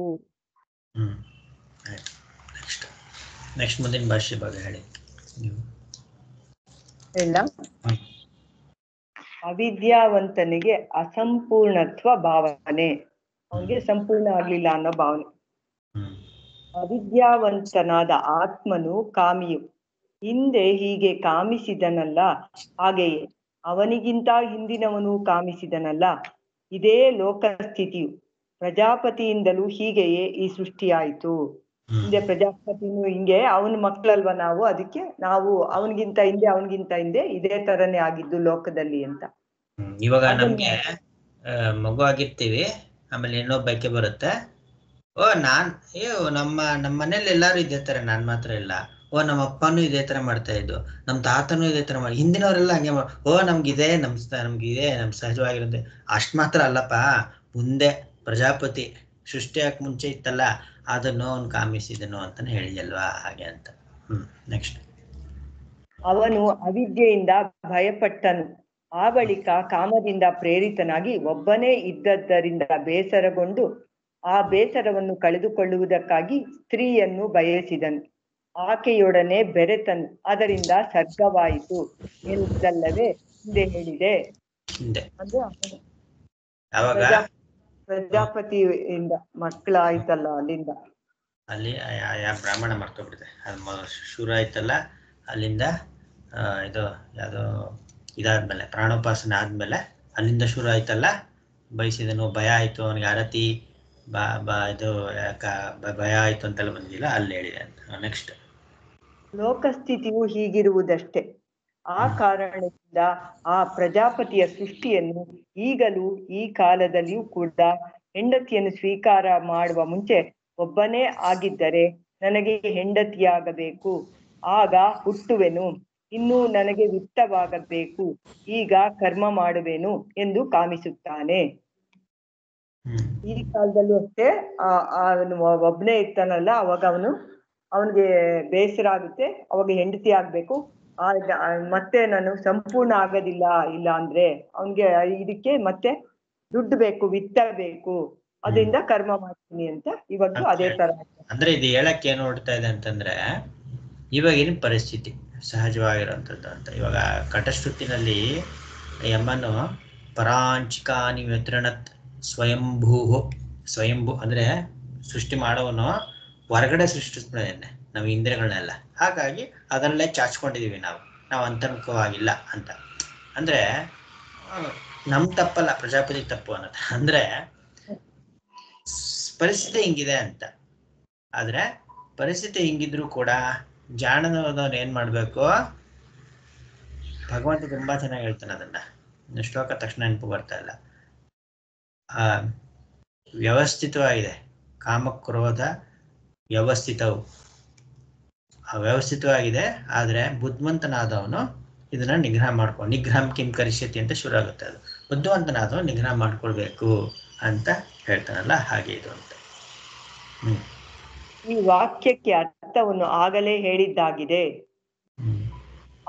ನೆಕ್ಸ್ಟ್ ಮುಂದಿನ ಭಾಷೆ ಬಗ್ಗೆ ಹೇಳಿ. ಅವಿದ್ಯಾವಂತನಿಗೆ ಅಸಂಪೂರ್ಣತ್ವ ಭಾವನೆ, ಅವನಿಗೆ ಸಂಪೂರ್ಣ ಆಗ್ಲಿಲ್ಲ ಅನ್ನೋ ಭಾವನೆ. ಅವಿದ್ಯಾವಂತನಾದ ಆತ್ಮನು ಕಾಮಿಯು, ಹಿಂದೆ ಹೀಗೆ ಕಾಮಿಸಿದನಲ್ಲ ಹಾಗೆಯೇ ಅವನಿಗಿಂತ ಹಿಂದಿನವನು ಕಾಮಿಸಿದನಲ್ಲ, ಇದೇ ಲೋಕಸ್ಥಿತಿಯು. ಪ್ರಜಾಪತಿಯಿಂದಲೂ ಹೀಗೆಯೇ ಈ ಸೃಷ್ಟಿಯಾಯಿತು. ಹಿಂದೆ ಪ್ರಜಾಪತಿನೂ ಹಿಂಗೆ ಅವನ ಮಕ್ಕಳಲ್ವಾ ನಾವು, ಅದಕ್ಕೆ ನಾವು ಅವನಿಗಿಂತ ಹಿಂದೆ ಇದೇ ತರನೇ ಆಗಿದ್ದು ಲೋಕದಲ್ಲಿ ಅಂತ. ಇವಾಗ ನಮ್ಗೆ ಮಗು ಆಗಿರ್ತೀವಿ, ಆಮೇಲೆ ಇನ್ನೊಬ್ಬಕ್ಕೆ ಬರುತ್ತೆ, ನಮ್ಮ ಮನೇಲಿ ಎಲ್ಲಾರು ಇದೇ ತರ, ನಾನ್ ಮಾತ್ರ ಇಲ್ಲ, ನಮ್ಮ ಅಪ್ಪನೂ ಇದೇ ತರ ಮಾಡ್ತಾ ಇದ್ದು, ನಮ್ ತಾತನೂ ಇದೇ ತರ ಮಾಡಿ, ಹಿಂದಿನವರೆಲ್ಲ ಹಂಗೆ ನಮ್ಗಿದೆ ನಮ್ ಸಹಜವಾಗಿರುತ್ತೆ. ಅಷ್ಟ್ ಮಾತ್ರ ಅಲ್ಲಪ್ಪ, ಮುಂದೆ ಪ್ರಜಾಪತಿ ಸೃಷ್ಟಿಯಾಕ್ ಮುಂಚೆ ಇತ್ತಲ್ಲ, ಅದನ್ನು ಅವ್ನು ಕಾಮಿಸಿದನು ಅಂತಾನೆ ಹೇಳಿದಲ್ವಾ, ಹಾಗೆ ಅಂತ. ನೆಕ್ಸ್ಟ್. ಅವನು ಅವಿದ್ಯೆಯಿಂದ ಭಯಪಟ್ಟನು, ಆ ಬಳಿಕ ಕಾಮದಿಂದ ಪ್ರೇರಿತನಾಗಿ ಒಬ್ಬನೇ ಇದ್ದದ್ದರಿಂದ ಬೇಸರಗೊಂಡು ಆ ಬೇಸರವನ್ನು ಕಳೆದುಕೊಳ್ಳುವುದಕ್ಕಾಗಿ ಸ್ತ್ರೀಯನ್ನು ಬಯಸಿದನು, ಆಕೆಯೊಡನೆ ಬೆರೆತನು, ಅದರಿಂದ ಸರ್ಗವಾಯಿತು ಎಂದಲ್ಲವೇ ಹಿಂದೆ ಹೇಳಿದೆ. ಅಂದ್ರೆ ಪ್ರಜಾಪತಿಯಿಂದ ಮಕ್ಕಳಾಯ್ತಲ್ಲ, ಅಲ್ಲಿ ಬ್ರಾಹ್ಮಣ ಮರ್ತೋಗ್ಬಿಟ್ಟಿದೆ, ಅದು ಶುರು ಆಯ್ತಲ್ಲ, ಅಲ್ಲಿಂದ ಇದು ಯಾವ್ದೋ ಇದಾದ್ಮೇಲೆ ಪ್ರಾಣೋಪಾಸನೆ ಆದ್ಮೇಲೆ ಅಲ್ಲಿಂದ ಶುರು ಆಯ್ತಲ್ಲ, ಬಯಸಿದನು, ಭಯ ಆಯ್ತು ಅವನಿಗೆ, ಆರತಿ ಇದು ಭಯ ಆಯ್ತು ಅಂತೆಲ್ಲ ಬಂದಿಲ್ಲ, ಅಲ್ಲಿ ಹೇಳಿದೆ ಅಂತ. ನೆಕ್ಸ್ಟ್. ಲೋಕಸ್ಥಿತಿಯು ಹೀಗಿರುವುದಷ್ಟೇ, ಆ ಕಾರಣದಿಂದ ಆ ಪ್ರಜಾಪತಿಯ ಸೃಷ್ಟಿಯನ್ನು ಈಗಲೂ ಈ ಕಾಲದಲ್ಲಿಯೂ ಕೂಡ ಹೆಂಡತಿಯನ್ನು ಸ್ವೀಕಾರ ಮಾಡುವ ಮುಂಚೆ ಒಬ್ಬನೇ ಆಗಿದ್ದರೆ ನನಗೆ ಹೆಂಡತಿಯಾಗಬೇಕು, ಆಗ ಹುಟ್ಟುವೆನು, ಇನ್ನು ನನಗೆ ವಿತ್ತವಾಗಬೇಕು, ಈಗ ಕರ್ಮ ಮಾಡುವೆನು ಎಂದು ಕಾಮಿಸುತ್ತಾನೆ. ಈ ಕಾಲದಲ್ಲೂ ಅಷ್ಟೇ, ಒಬ್ಬನೇ ಇರ್ತಾನಲ್ಲ, ಅವಾಗ ಅವನಿಗೆ ಬೇಸರ ಆಗುತ್ತೆ, ಅವಾಗ ಹೆಂಡತಿ ಆಗ್ಬೇಕು, ಮತ್ತೆ ನಾನು ಸಂಪೂರ್ಣ ಆಗೋದಿಲ್ಲ ಇಲ್ಲ ಅಂದ್ರೆ ಅವನ್ಗೆ ಇದಕ್ಕೆ ಮತ್ತೆ ದುಡ್ಡು ಬೇಕು, ವಿತ್ತ ಬೇಕು, ಅದರಿಂದ ಕರ್ಮ ಮಾಡ್ತೀನಿ ಅಂತ ಇವಾಗ್ಲೂ ಅದೇ ತರ. ಅಂದ್ರೆ ಇದು ಹೇಳಕ್ ಏನ್ ನೋಡ್ತಾ ಇದೆ ಅಂತಂದ್ರೆ, ಇವಾಗಿನ ಪರಿಸ್ಥಿತಿ ಸಹಜವಾಗಿರುವಂತದ್ದು ಅಂತ. ಇವಾಗ ಕಟಶ್ರುತಿನಲ್ಲಿ ಯಮನು ಪರಾಂಚಿಕಾನಿ ವ್ಯತೃಣತ್ ಸ್ವಯಂಭೂ ಅಂದ್ರೆ ಸೃಷ್ಟಿ ಮಾಡೋವನು ಹೊರಗಡೆ ಸೃಷ್ಟಿಸ್ತಾನೆ ನಾವು ಇಂದ್ರಿಯಗಳನ್ನೆಲ್ಲ, ಹಾಗಾಗಿ ಅದರಲ್ಲೇ ಚಾಚ್ಕೊಂಡಿದೀವಿ ನಾವು ಅಂತರ್ಮುಖವಾಗಿಲ್ಲ ಅಂತ. ಅಂದ್ರೆ ನಮ್ ತಪ್ಪಲ್ಲ, ಪ್ರಜಾಪತಿ ತಪ್ಪು ಅನ್ನೋದು. ಅಂದ್ರೆ ಪರಿಸ್ಥಿತಿ ಹಿಂಗಿದೆ ಅಂತ. ಆದ್ರೆ ಪರಿಸ್ಥಿತಿ ಹಿಂಗಿದ್ರು ಕೂಡ ಜಾಣನವನು ಏನ್ ಮಾಡ್ಬೇಕು, ಭಗವಂತ ತುಂಬಾ ಚೆನ್ನಾಗಿ ಹೇಳ್ತಾನೆ ಅದನ್ನ, ಶ್ಲೋಕ ತಕ್ಷಣ ನೆನಪು ಬರ್ತಾ ಇಲ್ಲ. ವ್ಯವಸ್ಥಿತವಾಗಿದೆ, ಕಾಮಕ್ರೋಧ ವ್ಯವಸ್ಥಿತವು ಅವ್ಯವಸ್ಥಿತವಾಗಿದೆ, ಆದ್ರೆ ಬುದ್ಧಿವಂತನಾದವನು ಇದನ್ನ ನಿಗ್ರಹ ಕಿಂ ಕರಿಷ್ಯತಿ ಅಂತ ಶುರು ಆಗುತ್ತೆ. ಅದು ಬುದ್ಧಿವಂತನಾದವನು ನಿಗ್ರಹ ಮಾಡ್ಕೊಳ್ಬೇಕು ಅಂತ ಹೇಳ್ತಾನಲ್ಲ, ಹಾಗೆ ಇದು ಅಂತ. ಈ ವಾಕ್ಯಕ್ಕೆ ಅರ್ಥವನ್ನು ಆಗಲೇ ಹೇಳಿದ್ದಾಗಿದೆ.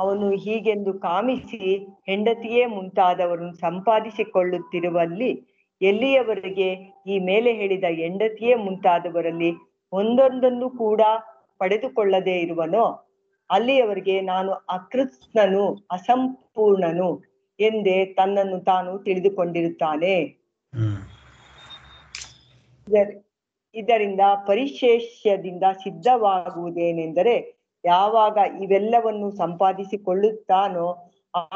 ಅವನು ಹೀಗೆಂದು ಕಾಮಿಸಿ ಹೆಂಡತಿಯೇ ಮುಂತಾದವರನ್ನು ಸಂಪಾದಿಸಿಕೊಳ್ಳುತ್ತಿರುವಲ್ಲಿ ಎಲ್ಲಿಯವರೆಗೆ ಈ ಮೇಲೆ ಹೇಳಿದ ಹೆಂಡತಿಯೇ ಮುಂತಾದವರಲ್ಲಿ ಒಂದೊಂದನ್ನು ಕೂಡ ಪಡೆದುಕೊಳ್ಳದೇ ಇರುವನೋ ಅಲ್ಲಿಯವರೆಗೆ ನಾನು ಅಕೃತ್ಸ್ನನು, ಅಸಂಪೂರ್ಣನು ಎಂದೇ ತನ್ನನ್ನು ತಾನು ತಿಳಿದುಕೊಂಡಿರುತ್ತಾನೆ. ಇದರಿಂದ ಪರಿಶೇಷ್ಯದಿಂದ ಸಿದ್ಧವಾಗುವುದೇನೆಂದರೆ, ಯಾವಾಗ ಇವೆಲ್ಲವನ್ನು ಸಂಪಾದಿಸಿಕೊಳ್ಳುತ್ತಾನೋ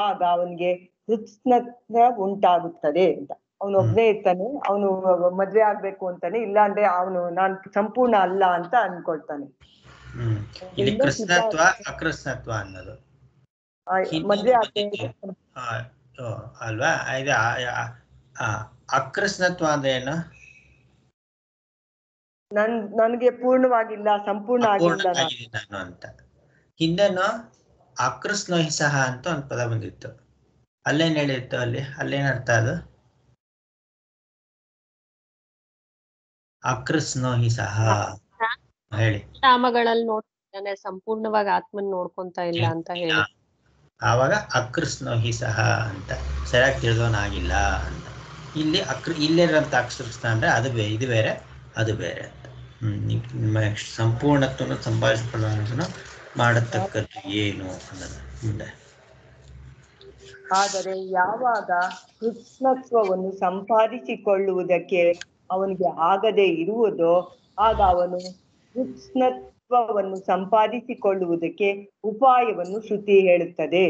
ಆಗ ಅವನಿಗೆ ಕೃತ್ಸ್ನ ಉಂಟಾಗುತ್ತದೆ ಅಂತ. ಅವನೊಬ್ನೇ ಇರ್ತಾನೆ, ಅವನು ಮದ್ವೆ ಆಗ್ಬೇಕು ಅಂತಾನೆ, ಇಲ್ಲಾಂದ್ರೆ ನಾನ್ ಸಂಪೂರ್ಣ ಅಲ್ಲ ಅಂತ ಅನ್ಕೊಳ್ತಾನೆ. ಇಲ್ಲಿ ಕೃಷ್ಣತ್ವ ಅಕೃಷ್ಣತ್ವ ಅನ್ನೋದು ಮದ್ವೆ ಅಲ್ವಾ? ಅಕೃಷ್ಣತ್ವ ಅಂದ್ರೆ ಏನು? ನನ್ಗೆ ಪೂರ್ಣವಾಗಿಲ್ಲ, ಸಂಪೂರ್ಣ ಆಗಿಲ್ಲ ನಾನು ಅಂತ. ಹಿಂದೆನೋ ಅಕೃಷ್ಣೋಹಿ ಸಹ ಅಂತ ಒಂದು ಪದ ಬಂದಿತ್ತು, ಅಲ್ಲೇನ್ ಹೇಳಿತ್ತು? ಅಲ್ಲೇನ್ ಅರ್ಥ ಅದು? ಅಕೃಷ್ಣೋಹಿ ಸಹ ಹೇಳಿ. ನಾಮಗಳಲ್ಲಿ ನೋಡ್ತಾನೆ, ಸಂಪೂರ್ಣವಾಗಿ ಆತ್ಮನ್ ನೋಡ್ಕೊಂತ ಇಲ್ಲ ಅಂತ ಹೇಳಿ, ಆವಾಗ ಅಕೃಷ್ಣೋಹಿ ಸಹ ಅಂತ ಸರಿಯಾಗಿ ತಿಳಿದವನಾಗಿಲ್ಲ ಅಂತ. ಇಲ್ಲಿ ಇಲ್ಲಿರಂತ ಅಕೃಷ್ಣ ಅಂದ್ರೆ ಅದು ಇದು ಬೇರೆ, ಅದು ಬೇರೆ ಅಂತ. ನಿಮ್ಮ ಸಂಪೂರ್ಣತ್ವವನ್ನು ಸಂಪಾದಿಸಿಕೊಳ್ಳುವ ಮಾಡತಕ್ಕದ್ದು ಏನು ಅನ್ನೋದು ಮುಂದೆ. ಆದರೆ ಯಾವಾಗ ಕೃಷ್ಣತ್ವವನ್ನು ಸಂಪಾದಿಸಿಕೊಳ್ಳುವುದಕ್ಕೆ ಅವನಿಗೆ ಆಗದೆ ಇರುವುದೋ ಆಗ ಅವನು ಕೃಷ್ಣತ್ವವನ್ನು ಸಂಪಾದಿಸಿಕೊಳ್ಳುವುದಕ್ಕೆ ಉಪಾಯವನ್ನು ಶ್ರುತಿ ಹೇಳುತ್ತದೆ.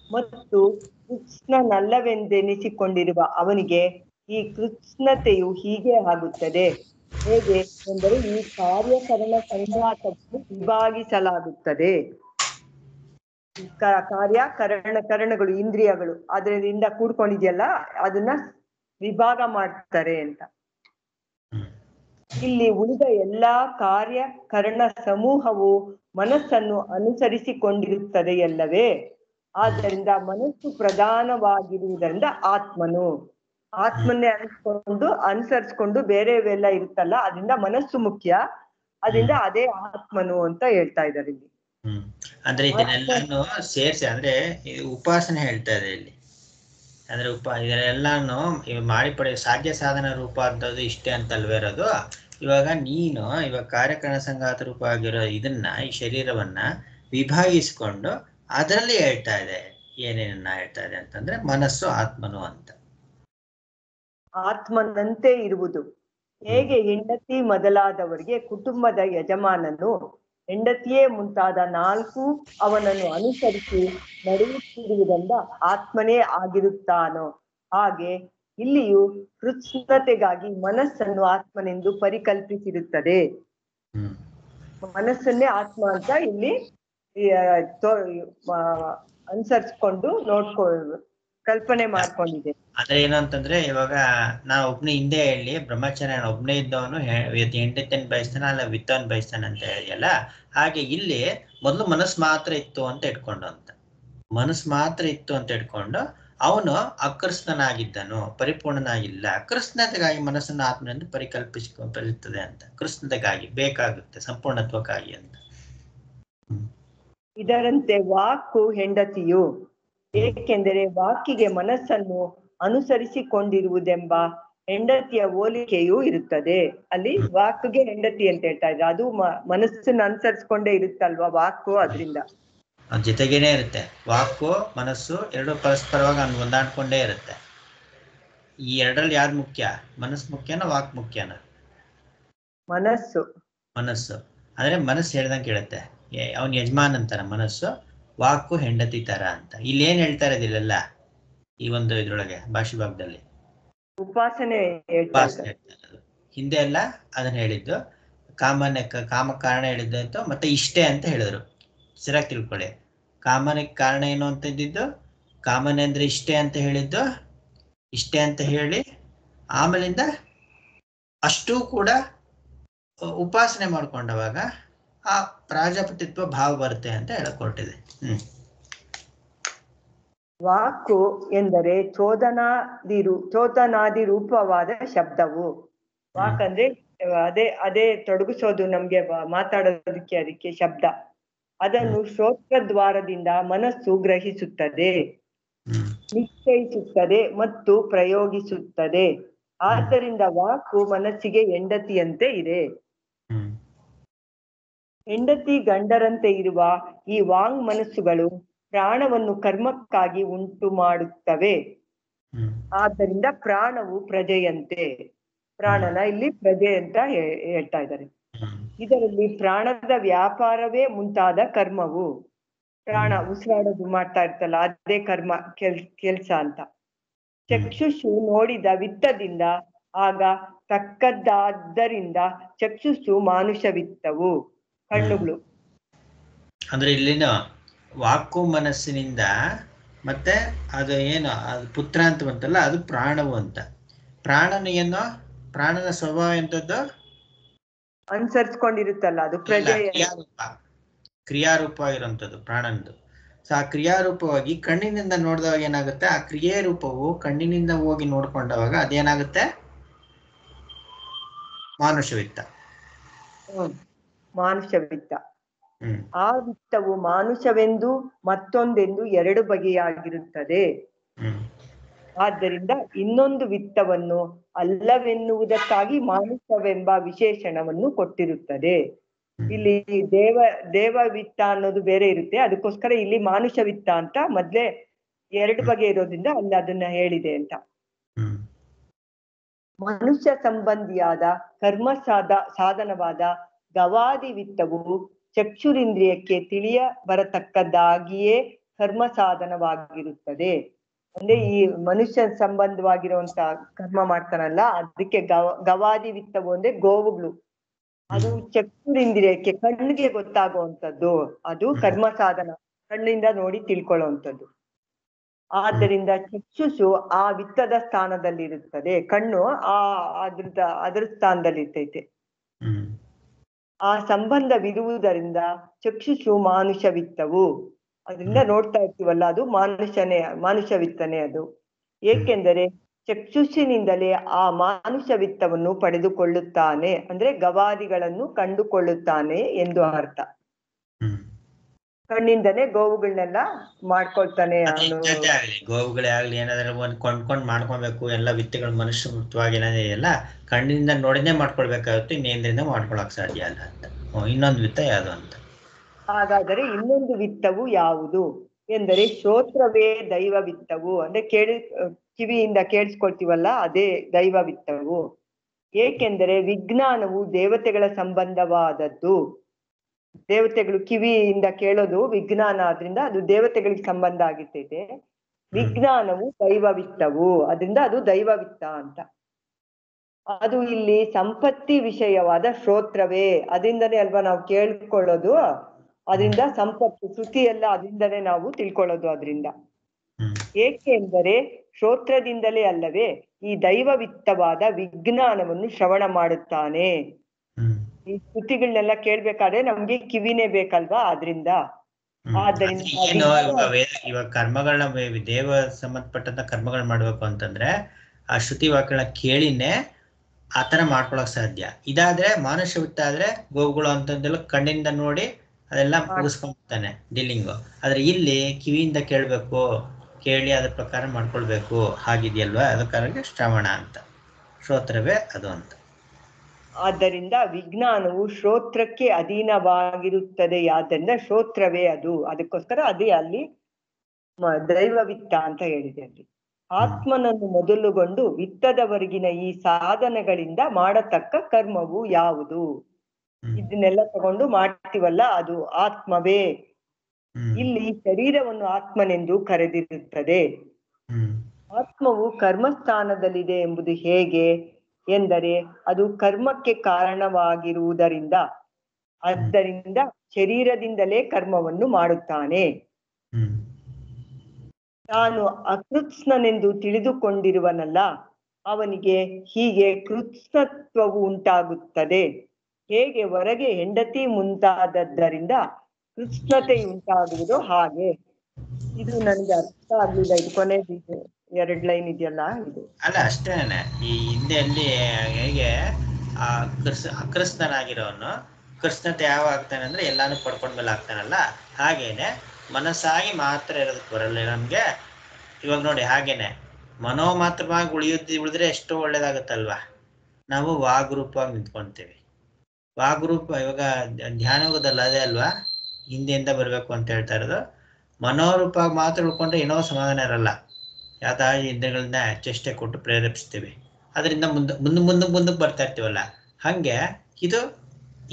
ಮತ್ತು ಕೃಷ್ಣನಲ್ಲವೆಂದೆನಿಸಿಕೊಂಡಿರುವ ಅವನಿಗೆ ಈ ಕೃಷ್ಣತೆಯು ಹೀಗೆ ಆಗುತ್ತದೆ. ಹೇಗೆ ಎಂದರೆ ಈ ಕಾರ್ಯಕರಣ ಸಂಘಾತವನ್ನು ವಿಭಾಗಿಸಲಾಗುತ್ತದೆ. ಕಾರ್ಯ ಕರಣಗಳು ಇಂದ್ರಿಯಗಳು ಅದರಿಂದ ಕೂಡ್ಕೊಂಡಿದೆಯಲ್ಲ ಅದನ್ನ ವಿಭಾಗ ಮಾಡ್ತಾರೆ ಅಂತ. ಇಲ್ಲಿ ಉಳಿದ ಎಲ್ಲಾ ಕಾರ್ಯಕರಣ ಸಮೂಹವು ಮನಸ್ಸನ್ನು ಅನುಸರಿಸಿಕೊಂಡಿರುತ್ತದೆ ಅಲ್ಲವೇ. ಆದ್ದರಿಂದ ಮನಸ್ಸು ಪ್ರಧಾನವಾಗಿರುವುದರಿಂದ ಆತ್ಮನ್ನೇ ಅನುಸರಿಸ್ಕೊಂಡು ಬೇರೆವೆಲ್ಲ ಇರುತ್ತಲ್ಲ ಅದರಿಂದ ಮನಸ್ಸು ಮುಖ್ಯ. ಅದರಿಂದ ಅದೇ ಆತ್ಮನು ಅಂತ ಹೇಳ್ತಾ ಇದ್ದಾರೆ ಇಲ್ಲಿ. ಅಂದ್ರೆ ಇದನ್ನೆಲ್ಲಾನು ಸೇರ್ಸಿ ಅಂದ್ರೆ ಉಪಾಸನೆ ಹೇಳ್ತಾ ಇದೆ ಇಲ್ಲಿ. ಅಂದ್ರೆ ಇದನ್ನೆಲ್ಲಾನು ಮಾಡಿ ಪಡೆಯ ಸಾಧ್ಯ ಸಾಧನ ರೂಪ ಅಂತದ್ದು ಇಷ್ಟೇ ಅಂತಲ್ವೇ ಇರೋದು. ಇವಾಗ ನೀನು ಇವಾಗ ಕಾರ್ಯಕರಣ ಸಂಘಾತ ರೂಪ ಆಗಿರೋ ಇದನ್ನ ಈ ಶರೀರವನ್ನ ವಿಭಾಗಿಸ್ಕೊಂಡು ಅದರಲ್ಲಿ ಹೇಳ್ತಾ ಇದೆ. ಏನೇನನ್ನ ಹೇಳ್ತಾ ಇದೆ ಅಂತಂದ್ರೆ ಮನಸ್ಸು ಆತ್ಮನು ಅಂತ. ಆತ್ಮನಂತೆ ಇರುವುದು. ಹೇಗೆ ಹೆಂಡತಿ ಮೊದಲಾದವರಿಗೆ ಕುಟುಂಬದ ಯಜಮಾನನು ಹೆಂಡತಿಯೇ ಮುಂತಾದ 4 ಅವನನ್ನು ಅನುಸರಿಸಿ ನಡೆಯುತ್ತಿರುವುದರಿಂದ ಆತ್ಮನೇ ಆಗಿರುತ್ತಾನೋ ಹಾಗೆ ಇಲ್ಲಿಯೂ ಕೃಷ್ಣತೆಗಾಗಿ ಮನಸ್ಸನ್ನು ಆತ್ಮನೆಂದು ಪರಿಕಲ್ಪಿಸಿರುತ್ತದೆ. ಮನಸ್ಸನ್ನೇ ಆತ್ಮ ಅಂತ ಇಲ್ಲಿ ಅನುಸರಿಸ್ಕೊಂಡು ಕಲ್ಪನೆ ಮಾಡ್ಕೊಂಡಿದೆ. ಅಂದ್ರೆ ಏನು ಅಂತಂದ್ರೆ ಇವಾಗ ನಾ ಒಬ್ನೇ ಹಿಂದೆ ಹೇಳಿ ಬ್ರಹ್ಮಚಾರ್ಯ ಒಬ್ನೇ ಇದ್ದವನು ಹೆಂಡತಿಯನ್ನು ಬಯಸ್ತಾನ ಅಲ್ಲ ವಿತ್ತವನ್ ಬಯಸ್ತಾನ ಅಂತ ಹೇಳಿಯಲ್ಲ. ಹಾಗೆ ಇಲ್ಲಿ ಮೊದಲು ಮನಸ್ಸು ಮಾತ್ರ ಇತ್ತು ಅಂತ ಇಟ್ಕೊಂಡು ಅವನು ಅಕೃಷ್ಣನಾಗಿದ್ದನು, ಪರಿಪೂರ್ಣನಾಗಿಲ್ಲ. ಕೃಷ್ಣತೆಗಾಗಿ ಮನಸ್ಸನ್ನು ಆತ್ಮನೆಂದು ಪರಿಕಲ್ಪಿಸಿಕೊಳ್ಳುತ್ತದೆ ಅಂತ. ಕೃಷ್ಣತೆಗಾಗಿ ಬೇಕಾಗುತ್ತೆ ಸಂಪೂರ್ಣತ್ವಕ್ಕಾಗಿ ಅಂತ. ಇದರಂತೆ ವಾಕು ಹೆಂಡತಿಯು, ಏಕೆಂದರೆ ವಾಕಿಗೆ ಮನಸ್ಸನ್ನು ಅನುಸರಿಸಿಕೊಂಡಿರುವುದೆಂಬ ಹೆಂಡತಿಯ ಹೋಲಿಕೆಯೂ ಇರುತ್ತದೆ. ಅಲ್ಲಿ ವಾಕ್ಗೆ ಹೆಂಡತಿ ಅಂತ ಹೇಳ್ತಾ ಇದ್ರೆ ಅದು ಮನಸ್ಸನ್ನ ಅನುಸರಿಸ್ಕೊಂಡೇ ಇರುತ್ತಲ್ವಾ ವಾಕು. ಅದರಿಂದ ಜೊತೆಗೇನೆ ಇರುತ್ತೆ ವಾಕು ಮನಸ್ಸು ಎರಡು ಪರಸ್ಪರವಾಗಿ ಹೊಂದಾಡ್ಕೊಂಡೇ ಇರುತ್ತೆ. ಈ ಎರಡರಲ್ಲಿ ಯಾವ್ದು ಮುಖ್ಯ? ಮನಸ್ಸು ಮುಖ್ಯನಾ ವಾಕ್ ಮುಖ್ಯನಾ? ಮನಸ್ಸು ಅಂದ್ರೆ ಮನಸ್ಸು ಹೇಳ್ದಂಗೆ ಕೇಳುತ್ತೆ. ಅವನ್ ಯಜಮಾನ್ ಅಂತಾರ ಮನಸ್ಸು, ವಾಕು ಹೆಂಡತಿ ತರ ಅಂತ. ಇಲ್ಲಿ ಏನ್ ಹೇಳ್ತಾ ಇರೋದಿಲ್ಲ ಈ ಒಂದು ಇದ್ರೊಳಗೆ ಭಾಷೆ ಭಾಗದಲ್ಲಿ ಉಪಾಸನೆ ಹಿಂದೆ ಎಲ್ಲ ಅದನ್ನ ಹೇಳಿದ್ದು ಕಾಮ ಕಾರಣ ಹೇಳಿದ್ದು ಮತ್ತೆ ಇಷ್ಟೇ ಅಂತ ಹೇಳಿದ್ರು. ಸರಿಯಾಗಿ ತಿಳ್ಕೊಳ್ಳಿ. ಕಾಮನಕ್ಕೆ ಕಾರಣ ಏನು ಅಂತ ಇದ್ದಿದ್ದು, ಕಾಮನೆ ಅಂದ್ರೆ ಇಷ್ಟೇ ಅಂತ ಹೇಳಿದ್ದು, ಇಷ್ಟೇ ಅಂತ ಹೇಳಿ ಆಮೇಲಿಂದ ಅಷ್ಟೂ ಕೂಡ ಉಪಾಸನೆ ಮಾಡ್ಕೊಂಡವಾಗ ಆ ಪ್ರಾಜಾಪತಿತ್ವ ಭಾವ ಬರುತ್ತೆ ಅಂತ ಹೇಳಕ್ ಹೊರಟಿದೆ. ವಾಕು ಎಂದರೆ ಚೋದನಾದಿ ರೂಪವಾದ ಶಬ್ದವು. ವಾಕ್ ಅಂದ್ರೆ ಅದೇ ತೊಡಗಿಸೋದು ನಮ್ಗೆ ಮಾತಾಡೋದಕ್ಕೆ, ಅದಕ್ಕೆ ಶಬ್ದ. ಅದನ್ನು ಶ್ರೋತ್ರದ್ವಾರದಿಂದ ಮನಸ್ಸು ಗ್ರಹಿಸುತ್ತದೆ, ನಿಶ್ಚಯಿಸುತ್ತದೆ ಮತ್ತು ಪ್ರಯೋಗಿಸುತ್ತದೆ. ಆದ್ದರಿಂದ ವಾಕು ಮನಸ್ಸಿಗೆ ಹೆಂಡತಿಯಂತೆ ಇದೆ. ಹೆಂಡತಿ ಗಂಡರಂತೆ ಇರುವ ಈ ವಾಂಗ್ ಮನಸ್ಸುಗಳು ಪ್ರಾಣವನ್ನು ಕರ್ಮಕ್ಕಾಗಿ ಉಂಟು ಮಾಡುತ್ತವೆ. ಆದ್ದರಿಂದ ಪ್ರಾಣವು ಪ್ರಜೆಯಂತೆ, ಪ್ರಾಣನ ಇಲ್ಲಿ ಪ್ರಜೆ ಅಂತ ಹೇಳ್ತಾ ಇದ್ದಾರೆ. ಇದರಲ್ಲಿ ಪ್ರಾಣದ ವ್ಯಾಪಾರವೇ ಮುಂತಾದ ಕರ್ಮವು. ಪ್ರಾಣ ಉಸಿರಾಡೋದು ಮಾಡ್ತಾ ಇರ್ತಲ್ಲ ಅದೇ ಕರ್ಮ ಕೆಲ್ಸ ಅಂತ. ಚಕ್ಷುಷು ನೋಡಿದ ವಿತ್ತದಿಂದ ಆಗ ತಕ್ಕದ್ದಾದ್ದರಿಂದ ಚಕ್ಷುಷು ಮಾನುಷವಿತ್ತವು, ಕಣ್ಣುಗಳು. ಅಂದ್ರೆ ಇಲ್ಲಿನ ವಾಕು ಮನಸ್ಸಿನಿಂದ ಮತ್ತೆ ಅದು ಏನು ಅದು ಪುತ್ರ ಅಂತ ಬಂತಲ್ಲ ಅದು ಪ್ರಾಣವು ಅಂತ. ಪ್ರಾಣನ ಏನೋ ಪ್ರಾಣನ ಸ್ವಭಾವ ಎಂತದ್ದು ಅನುಸರಿಸ್ಕೊಂಡಿರುತ್ತಲ್ಲ ಅದು ಪ್ರಜೆ, ಕ್ರಿಯಾರೂಪ ಇರುವಂತದ್ದು ಪ್ರಾಣನದು. ಸೊ ಆ ಕ್ರಿಯಾರೂಪವಾಗಿ ಕಣ್ಣಿನಿಂದ ನೋಡಿದವಾಗ ಏನಾಗುತ್ತೆ, ಆ ಕ್ರಿಯೆ ರೂಪವು ಕಣ್ಣಿನಿಂದ ಹೋಗಿ ನೋಡ್ಕೊಂಡವಾಗ ಅದೇನಾಗುತ್ತೆ, ಮಾನುಷವಿತ್ತ. ಮಾನುಷವಿತ್ತ. ಆ ವಿತ್ತವು ಮಾನುಷವೆಂದು ಮತ್ತೊಂದೆಂದು 2 ಬಗೆಯಾಗಿರುತ್ತದೆ. ಆದ್ದರಿಂದ ಇನ್ನೊಂದು ವಿತ್ತವನ್ನು ಅಲ್ಲವೆನ್ನುವುದಕ್ಕಾಗಿ ಮಾನುಷವೆಂಬ ವಿಶೇಷಣವನ್ನು ಕೊಟ್ಟಿರುತ್ತದೆ. ಇಲ್ಲಿ ದೇವ ವಿತ್ತ ಅನ್ನೋದು ಬೇರೆ ಇರುತ್ತೆ, ಅದಕ್ಕೋಸ್ಕರ ಇಲ್ಲಿ ಮಾನುಷ ವಿತ್ತ ಅಂತ ಮೊದ್ಲೇ 2 ಬಗೆ ಇರೋದ್ರಿಂದ ಅಲ್ಲಿ ಅದನ್ನ ಹೇಳಿದೆ ಅಂತ. ಮನುಷ್ಯ ಸಂಬಂಧಿಯಾದ ಕರ್ಮ ಸಾಧನವಾದ ಗವಾದಿ ವಿತ್ತವು ಚಕ್ಷುರಿಂದ್ರಿಯಕ್ಕೆ ತಿಳಿಯ ಬರತಕ್ಕದ್ದಾಗಿಯೇ ಕರ್ಮ ಸಾಧನವಾಗಿರುತ್ತದೆ. ಅಂದ್ರೆ ಈ ಮನುಷ್ಯ ಸಂಬಂಧವಾಗಿರುವಂತ ಕರ್ಮ ಮಾಡ್ತಾನಲ್ಲ, ಅದಕ್ಕೆ ಗವಾದಿ ವಿತ್ತವು ಅಂದ್ರೆ ಗೋವುಗಳು. ಅದು ಚಕ್ಷುರಿಂದ್ರಿಯಕ್ಕೆ, ಕಣ್ಣಿಗೆ ಗೊತ್ತಾಗುವಂಥದ್ದು. ಅದು ಕರ್ಮ ಸಾಧನ, ಕಣ್ಣಿಂದ ನೋಡಿ ತಿಳ್ಕೊಳ್ಳುವಂಥದ್ದು. ಆದ್ದರಿಂದ ಚಕ್ಷುಷು ಆ ವಿತ್ತದ ಸ್ಥಾನದಲ್ಲಿರುತ್ತದೆ, ಕಣ್ಣು ಅದ್ರ ಸ್ಥಾನದಲ್ಲಿ ಇರ್ತೈತೆ. ಆ ಸಂಬಂಧವಿರುವುದರಿಂದ ಚಕ್ಷುಷು ಮಾನುಷ ವಿತ್ತವು. ಅದರಿಂದ ನೋಡ್ತಾ ಇರ್ತೀವಲ್ಲ, ಅದು ಮಾನುಷ ವಿತ್ತನೆ ಅದು. ಏಕೆಂದರೆ ಚಕ್ಷುಷಿನಿಂದಲೇ ಆ ಮಾನುಷ ವಿತ್ತವನ್ನು ಪಡೆದುಕೊಳ್ಳುತ್ತಾನೆ, ಅಂದ್ರೆ ಗವಾದಿಗಳನ್ನು ಕಂಡುಕೊಳ್ಳುತ್ತಾನೆ ಎಂದು ಅರ್ಥ. ಕಣ್ಣಿಂದನೇ ಗೋವುಗಳನ್ನೆಲ್ಲ ಮಾಡ್ಕೊಳ್ತಾನೆ ಅವನು. ಗೋವುಗಳೇ ಆಗ್ಲಿ ಏನಾದ್ರೂ ಒಂದ್ ಕೊಂಡ್ಕೊಂಡ್ ಮಾಡ್ಕೊಬೇಕು, ಎಲ್ಲ ವಿತ್ತಗಳು ಮನುಷ್ಯ ಮುಕ್ತವಾಗಿ ಏನಾದಿದೆಯಲ್ಲ ಕಣ್ಣಿಂದ ನೋಡಿನೇ ಮಾಡ್ಕೊಳ್ಬೇಕಾಗುತ್ತೆ, ಇನ್ನೇಂದ್ರಿಂದ ಮಾಡ್ಕೊಳಕ್ ಸಾಧ್ಯ ಅಲ್ಲ ಅಂತ. ಇನ್ನೊಂದು ವಿತ್ತ ಯಾವುದು ಅಂತ. ಹಾಗಾದರೆ ಇನ್ನೊಂದು ವಿತ್ತವು ಯಾವುದು ಎಂದರೆ ಶ್ರೋತ್ರವೇ ದೈವ ವಿತ್ತವು. ಅಂದ್ರೆ ಕಿವಿಯಿಂದ ಕೇಳಿಸ್ಕೊಳ್ತೀವಲ್ಲ, ಅದೇ ದೈವ ವಿತ್ತವು. ಏಕೆಂದರೆ ವಿಜ್ಞಾನವು ದೇವತೆಗಳ ಸಂಬಂಧವಾದದ್ದು. ದೇವತೆಗಳು ಕಿವಿಯಿಂದ ಕೇಳೋದು ವಿಜ್ಞಾನ, ಆದ್ರಿಂದ ಅದು ದೇವತೆಗಳಿಗೆ ಸಂಬಂಧ ಆಗಿರ್ತೈತೆ. ವಿಜ್ಞಾನವು ದೈವವಿತ್ತವು, ಅದರಿಂದ ಅದು ದೈವವಿತ್ತ ಅಂತ. ಅದು ಇಲ್ಲಿ ಸಂಪತ್ತಿ ವಿಷಯವಾದ ಶ್ರೋತ್ರವೇ, ಅದರಿಂದನೇ ಅಲ್ವಾ ನಾವು ಕೇಳ್ಕೊಳ್ಳೋದು. ಅದರಿಂದ ಸಂಪತ್ತು, ಶ್ರುತಿ ಎಲ್ಲ ಅದರಿಂದನೇ ನಾವು ತಿಳ್ಕೊಳ್ಳೋದು ಅದರಿಂದ. ಏಕೆಂದರೆ ಶ್ರೋತ್ರದಿಂದಲೇ ಅಲ್ಲವೇ ಈ ದೈವವಿತ್ತವಾದ ವಿಜ್ಞಾನವನ್ನು ಶ್ರವಣ ಮಾಡುತ್ತಾನೆ. ಈ ಶ್ರುತಿಗಳನ್ನೆಲ್ಲ ಕೇಳ್ಬೇಕಾದ್ರೆ ನಮ್ಗೆ ಕಿವಿನೇ ಬೇಕಲ್ವಾ, ಆದ್ರಿಂದ. ಇವಾಗ ಕರ್ಮಗಳನ್ನ ದೇವ ಸಂಬಂಧಪಟ್ಟಂತ ಕರ್ಮಗಳನ್ನ ಮಾಡ್ಬೇಕು ಅಂತಂದ್ರೆ ಆ ಶ್ರುತಿ ವಾಕ್ಯಗಳನ್ನ ಕೇಳಿನೇ ಆತರ ಮಾಡ್ಕೊಳಕ್ ಸಾಧ್ಯ. ಇದಾದ್ರೆ ಮಾನುಷ ವಿತ್ತ ಆದ್ರೆ ಗೋವುಗಳು ಅಂತಂದೆಲ್ಲ ಕಣ್ಣಿಂದ ನೋಡಿ ಅದೆಲ್ಲ ಮುಗಿಸ್ಕೊಂಡ್ತಾನೆ ಡೀಲಿಂಗು. ಆದ್ರೆ ಇಲ್ಲಿ ಕಿವಿಯಿಂದ ಕೇಳ್ಬೇಕು, ಕೇಳಿ ಅದ್ರ ಪ್ರಕಾರ ಮಾಡ್ಕೊಳ್ಬೇಕು, ಹಾಗಿದೆಯಲ್ವಾ, ಅದಕ್ಕಾಗಿ ಶ್ರವಣ ಅಂತ, ಶ್ರೋತ್ರವೇ ಅದು ಅಂತ. ಆದ್ದರಿಂದ ವಿಜ್ಞಾನವು ಶ್ರೋತ್ರಕ್ಕೆ ಅಧೀನವಾಗಿರುತ್ತದೆ, ಆದ್ದರಿಂದ ಶ್ರೋತ್ರವೇ ಅದು. ಅದಕ್ಕೋಸ್ಕರ ಅದೇ ಅಲ್ಲಿ ದೈವವಿತ್ತ ಅಂತ ಹೇಳಿದೆ. ಅಲ್ಲಿ ಆತ್ಮನನ್ನು ಮೊದಲುಗೊಂಡು ವಿತ್ತದವರೆಗಿನ ಈ ಸಾಧನಗಳಿಂದ ಮಾಡತಕ್ಕ ಕರ್ಮವು ಯಾವುದು, ಇದನ್ನೆಲ್ಲ ತಗೊಂಡು ಮಾಡ್ತೀವಲ್ಲ, ಅದು ಆತ್ಮವೇ. ಇಲ್ಲಿ ಶರೀರವನ್ನು ಆತ್ಮನೆಂದು ಕರೆದಿರುತ್ತದೆ. ಆತ್ಮವು ಕರ್ಮಸ್ಥಾನದಲ್ಲಿದೆ ಎಂಬುದು ಹೇಗೆ ಎಂದರೆ ಅದು ಕರ್ಮಕ್ಕೆ ಕಾರಣವಾಗಿರುವುದರಿಂದ, ಆದ್ದರಿಂದ ಶರೀರದಿಂದಲೇ ಕರ್ಮವನ್ನು ಮಾಡುತ್ತಾನೆ. ತಾನು ಅಕೃತ್ಸ್ನನೆಂದು ತಿಳಿದುಕೊಂಡಿರುವನಲ್ಲ, ಅವನಿಗೆ ಹೀಗೆ ಕೃತ್ಸ್ನತ್ವವು ಉಂಟಾಗುತ್ತದೆ. ಹೇಗೆ ಹೊರಗೆ ಹೆಂಡತಿ ಮುಂತಾದದ್ದರಿಂದ ಕೃತ್ಸ್ನತೆ ಉಂಟಾಗುವುದು ಹಾಗೆ. ಇದು ನನಗೆ ಅರ್ಥ ಆಗ್ಲಿಲ್ಲ, ಇದು ಕೊನೆಗೆ 2 ಲೈನ್ ಇದೆಯಲ್ಲ ಇದು. ಅಲ್ಲ ಅಷ್ಟೇನೆ, ಈ ಹಿಂದೆಯಲ್ಲಿ ಹೇಗೆ ಅಕೃಷ್ಣನಾಗಿರೋನು ಕೃಷ್ಣತೆ ಯಾವಾಗ ಆಗ್ತಾನೆ ಅಂದ್ರೆ ಎಲ್ಲಾನು ಪಡ್ಕೊಂಡ್ಮೇಲೆ ಆಗ್ತಾನಲ್ಲ, ಹಾಗೇನೆ ಮನಸ್ಸಾಗಿ ಮಾತ್ರ ಇರೋದಕ್ಕೆ ಬರಲ್ಲ ನಮ್ಗೆ. ಇವಾಗ ನೋಡಿ ಹಾಗೇನೆ ಮನೋಮಾತ್ರವಾಗಿ ಉಳಿದ್ರೆ ಎಷ್ಟೋ ಒಳ್ಳೇದಾಗುತ್ತಲ್ವಾ. ನಾವು ವಾಗ್ರೂಪವಾಗಿ ನಿಂತ್ಕೊಂತೀವಿ. ವಾಗ್ರೂಪ ಇವಾಗ ಧ್ಯಾನೋಗದಲ್ಲ ಅದೇ ಅಲ್ವಾ ಹಿಂದೆಯಿಂದ ಬರ್ಬೇಕು ಅಂತ ಹೇಳ್ತಾ ಇರೋದು. ಮನೋರೂಪವಾಗಿ ಮಾತ್ರ ಉಳ್ಕೊಂಡ್ರೆ ಏನೋ ಸಮಾಧಾನ ಇರಲ್ಲ. ಯಾವ್ದಾದ್ರು ಇಂದ್ರಿಯಗಳನ್ನ ಚೇಷ್ಟೆ ಕೊಟ್ಟು ಪ್ರೇರೇಪಿಸ್ತೀವಿ, ಅದರಿಂದ ಮುಂದಕ್ಕೆ ಬರ್ತಾ ಇರ್ತೀವಲ್ಲ. ಹಂಗೆ ಇದು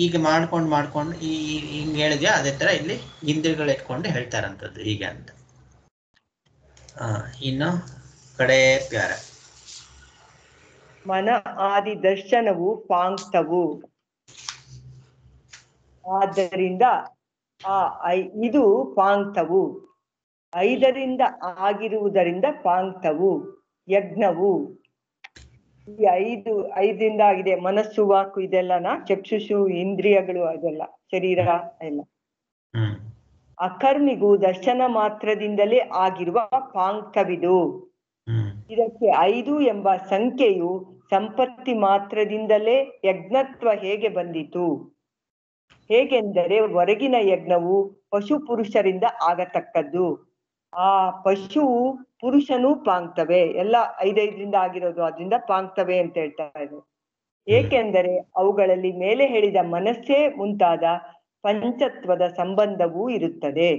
ಈಗ ಮಾಡ್ಕೊಂಡು ಹಿಂಗೆ ಹೇಳಿದ್ಯಾ, ಅದೇ ತರ ಇಲ್ಲಿ ಇಂದ್ರಿಯಗಳು ಇಟ್ಕೊಂಡು ಹೇಳ್ತಾರಂಥದ್ದು ಹೀಗೆ ಅಂತ. ಇನ್ನು ಕಡೆ ಪ್ಯಾರ ಮನ ಆದಿ ದರ್ಶನವು ಪಾಂಕ್ತವು. ಆದ್ದರಿಂದ ಇದು ಪಾಂಕ್ತವು, 5ರಿಂದ ಆಗಿರುವುದರಿಂದ ಪಾಂಕ್ತವು. ಯಜ್ಞವು ಈ 5ರಿಂದ ಆಗಿದೆ. ಮನಸ್ಸು, ವಾಕು ಇದೆಲ್ಲನ, ಚಕ್ಷುಷು ಇಂದ್ರಿಯಗಳು ಅದೆಲ್ಲ, ಶರೀರ ಎಲ್ಲ. ಅಕರ್ಮಿಗೂ ದರ್ಶನ ಮಾತ್ರದಿಂದಲೇ ಆಗಿರುವ ಪಾಂಕ್ತವಿದು. ಇದಕ್ಕೆ 5 ಎಂಬ ಸಂಖ್ಯೆಯು ಸಂಪತ್ತಿ ಮಾತ್ರದಿಂದಲೇ ಯಜ್ಞತ್ವ ಹೇಗೆ ಬಂದಿತು? ಹೇಗೆಂದರೆ ಹೊರಗಿನ ಯಜ್ಞವು ಪಶು ಪುರುಷರಿಂದ ಆಗತಕ್ಕದ್ದು. ಆ ಪಶುವು ಪುರುಷನೂ ಪಾಂಕ್ತವೆ. ಎಲ್ಲ 5ರಿಂದ ಆಗಿರೋದು, ಅದರಿಂದ ಪಾಂಕ್ತವೆ ಅಂತ ಹೇಳ್ತಾ ಇದ್ರು. ಏಕೆಂದರೆ ಅವುಗಳಲ್ಲಿ ಮೇಲೆ ಹೇಳಿದ ಮನಸ್ಸೇ ಮುಂತಾದ ಪಂಚತ್ವದ ಸಂಬಂಧವೂ ಇರುತ್ತದೆ.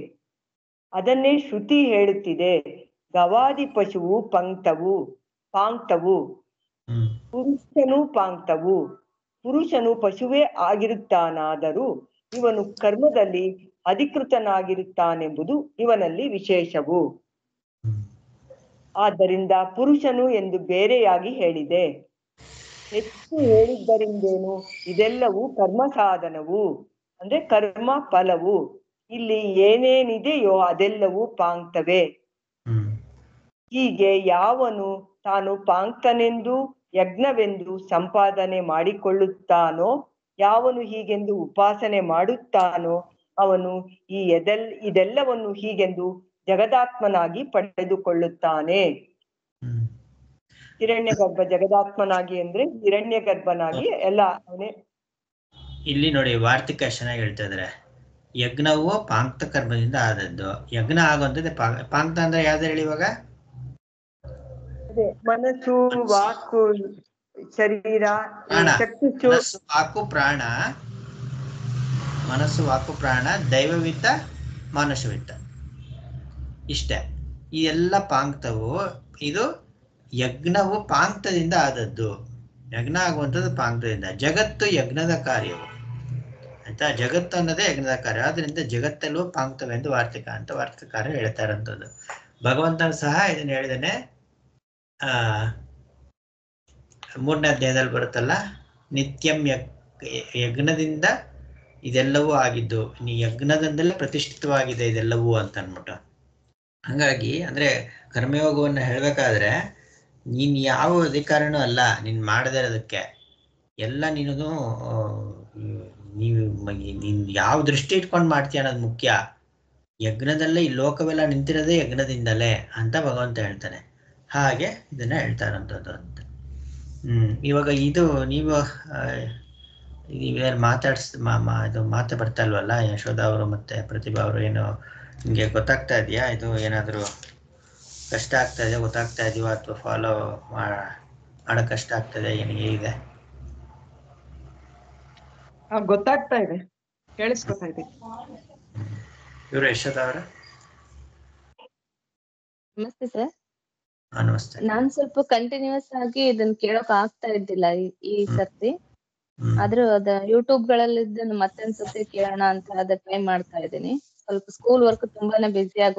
ಅದನ್ನೇ ಶ್ರುತಿ ಹೇಳುತ್ತಿದೆ. ಗವಾದಿ ಪಶುವು ಪಾಂಕ್ತವು, ಪುರುಷನೂ ಪಾಂಕ್ತವು. ಪುರುಷನು ಪಶುವೇ ಆಗಿರುತ್ತಾನಾದರೂ ಇವನು ಕರ್ಮದಲ್ಲಿ ಅಧಿಕೃತನಾಗಿರುತ್ತಾನೆಂಬುದು ಇವನಲ್ಲಿ ವಿಶೇಷವು. ಆದ್ದರಿಂದ ಪುರುಷನು ಎಂದು ಬೇರೆಯಾಗಿ ಹೇಳಿದೆ. ಹೆಚ್ಚು ಹೇಳಿದ್ದರಿಂದೇನು? ಇದೆಲ್ಲವೂ ಕರ್ಮ ಸಾಧನವು, ಅಂದ್ರೆ ಕರ್ಮ ಫಲವು. ಇಲ್ಲಿ ಏನೇನಿದೆಯೋ ಅದೆಲ್ಲವೂ ಪಾಂಕ್ತವೇ. ಹೀಗೆ ಯಾವನು ತಾನು ಪಾಂಕ್ತನೆಂದು ಯಜ್ಞವೆಂದು ಸಂಪಾದನೆ ಮಾಡಿಕೊಳ್ಳುತ್ತಾನೋ, ಯಾವನು ಹೀಗೆಂದು ಉಪಾಸನೆ ಮಾಡುತ್ತಾನೋ, ಅವನು ಇದೆಲ್ಲವನ್ನು ಹೀಗೆಂದು ಜಗದಾತ್ಮನಾಗಿ ಪಡೆದುಕೊಳ್ಳುತ್ತಾನೆ. ಹಿರಣ್ಯ ಗರ್ಭ ಜಗದಾತ್ಮನಾಗಿ ಅಂದ್ರೆ ಹಿರಣ್ಯ ಗರ್ಭನಾಗಿ ಎಲ್ಲ ಅವನೇ. ಇಲ್ಲಿ ನೋಡಿ ವಾರ್ತಿಕ ಚೆನ್ನಾಗಿ ಹೇಳ್ತಾ ಇದಾರೆ. ಯಜ್ಞವು ಪಾಂಕ್ತ ಕರ್ಮದಿಂದ ಆದದ್ದು. ಯಜ್ಞ ಆಗುವಂಥದ್ದು ಪಾಂಕ್ತ ಅಂದ್ರೆ ಯಾವ್ದು ಹೇಳಿ ಇವಾಗ? ಮನಸ್ಸು, ವಾಕು, ಶರೀರ, ಶಕ್ತಿ, ವಾಕು, ಪ್ರಾಣ. ಮನಸ್ಸು, ವಾಕು, ಪ್ರಾಣ, ದೈವವಿತ್ತ, ಮಾನುಷವಿತ್ತ, ಇಷ್ಟೇ. ಈ ಎಲ್ಲ ಪಾಂಕ್ತವು. ಇದು ಯಜ್ಞವು ಪಾಂಕ್ತದಿಂದ ಆದದ್ದು. ಯಜ್ಞ ಆಗುವಂಥದ್ದು ಪಾಂಕ್ತದಿಂದ. ಜಗತ್ತು ಯಜ್ಞದ ಕಾರ್ಯವು, ಆಯ್ತಾ? ಜಗತ್ತು ಅನ್ನೋದೇ ಯಜ್ಞದ ಕಾರ್ಯ. ಆದ್ರಿಂದ ಜಗತ್ತಲ್ಲೂ ಪಾಂಕ್ತವೆಂದು ವಾರ್ತಿಕಾರ ಹೇಳ್ತಾ ಇರೋಂಥದ್ದು. ಭಗವಂತನ ಸಹ ಇದನ್ನ ಹೇಳಿದಾನೆ. 3ನೇ ಅಧ್ಯಾಯದಲ್ಲಿ ಬರುತ್ತಲ್ಲ, ನಿತ್ಯಂ ಯಜ್ಞದಿಂದ ಇದೆಲ್ಲವೂ ಆಗಿದ್ದು, ನೀ ಯಜ್ಞದಿಂದಲೇ ಪ್ರತಿಷ್ಠಿತವಾಗಿದೆ ಇದೆಲ್ಲವೂ ಅಂತ ಅನ್ಬಿಟ್ಟು. ಹಂಗಾಗಿ ಅಂದ್ರೆ ಕರ್ಮಯೋಗವನ್ನು ಹೇಳ್ಬೇಕಾದ್ರೆ ನೀನ್ ಯಾವ ಅಧಿಕಾರನೂ ಅಲ್ಲ ನೀನ್ ಮಾಡದೇ ಇರೋದಕ್ಕೆ. ಎಲ್ಲ ನೀನು ನೀನ್ ಯಾವ ದೃಷ್ಟಿ ಇಟ್ಕೊಂಡು ಮಾಡ್ತೀಯ ಅನ್ನೋದು ಮುಖ್ಯ. ಯಜ್ಞದಲ್ಲೇ ಈ ಲೋಕವೆಲ್ಲ ನಿಂತಿರೋದೇ ಯಜ್ಞದಿಂದಲೇ ಅಂತ ಭಗವಂತ ಹೇಳ್ತಾನೆ. ಹಾಗೆ ಇದನ್ನ ಹೇಳ್ತಾ ಇರೋಂಥದ್ದು ಅಂತ. ಇವಾಗ ಇದು ನೀವೇನು ಇದು ಮಾತು ಬರ್ತಾ ಇಲ್ವಲ್ಲ, ಯಶೋಧ ಅವರು ಮತ್ತೆ ಪ್ರತಿಭಾ ಅವರು. ಏನು ನಿಮ್ಗೆ ಗೊತ್ತಾಗ್ತಾ ಇದೆಯಾ? ಇದು ಏನಾದ್ರು ಕಷ್ಟ ಆಗ್ತಾ ಇದೆಯಾ? ಗೊತ್ತಾಗ್ತಾ ಇದೀವ ಅಥವಾ ಫಾಲೋ ಮಾಡಕ್ ಕಷ್ಟ ಆಗ್ತದೆ? ಏನಿದೆ? ಗೊತ್ತಾಗ್ತಾ ಇದೆ, ಕೇಳಿಸ್ಕೊತಾ ಇದೆ. ಇವರು ಯಶೋಧ ಅವರ? ನಮಸ್ತೆ ಸರ್. ನಮಸ್ತೆ. ನಾನ್ ಸ್ವಲ್ಪ ಕಂಟಿನ್ಯೂಸ್ ಆಗಿ ಇದನ್ನ ಕೇಳೋಕ್ ಆಗ್ತಾ ಇದ್ದಿಲ್ಲ ಈ ಸರ್ತಿ. ಆದ್ರೂ ಅದ ಯೂಟ್ಯೂಬ್ ಗಳಲ್ಲಿ ಮತ್ತೊಂದ್ಸತಿ ಕೇಳೋಣ ಅಂತ ಅದ ಟ್ರೈ ಮಾಡ್ತಾ ಇದ್ದೀನಿ. ಸ್ವಲ್ಪ ಸ್ಕೂಲ್ ವರ್ಕ್ ತುಂಬಾನೇ ಬ್ಯುಸಿ ಆಗಿ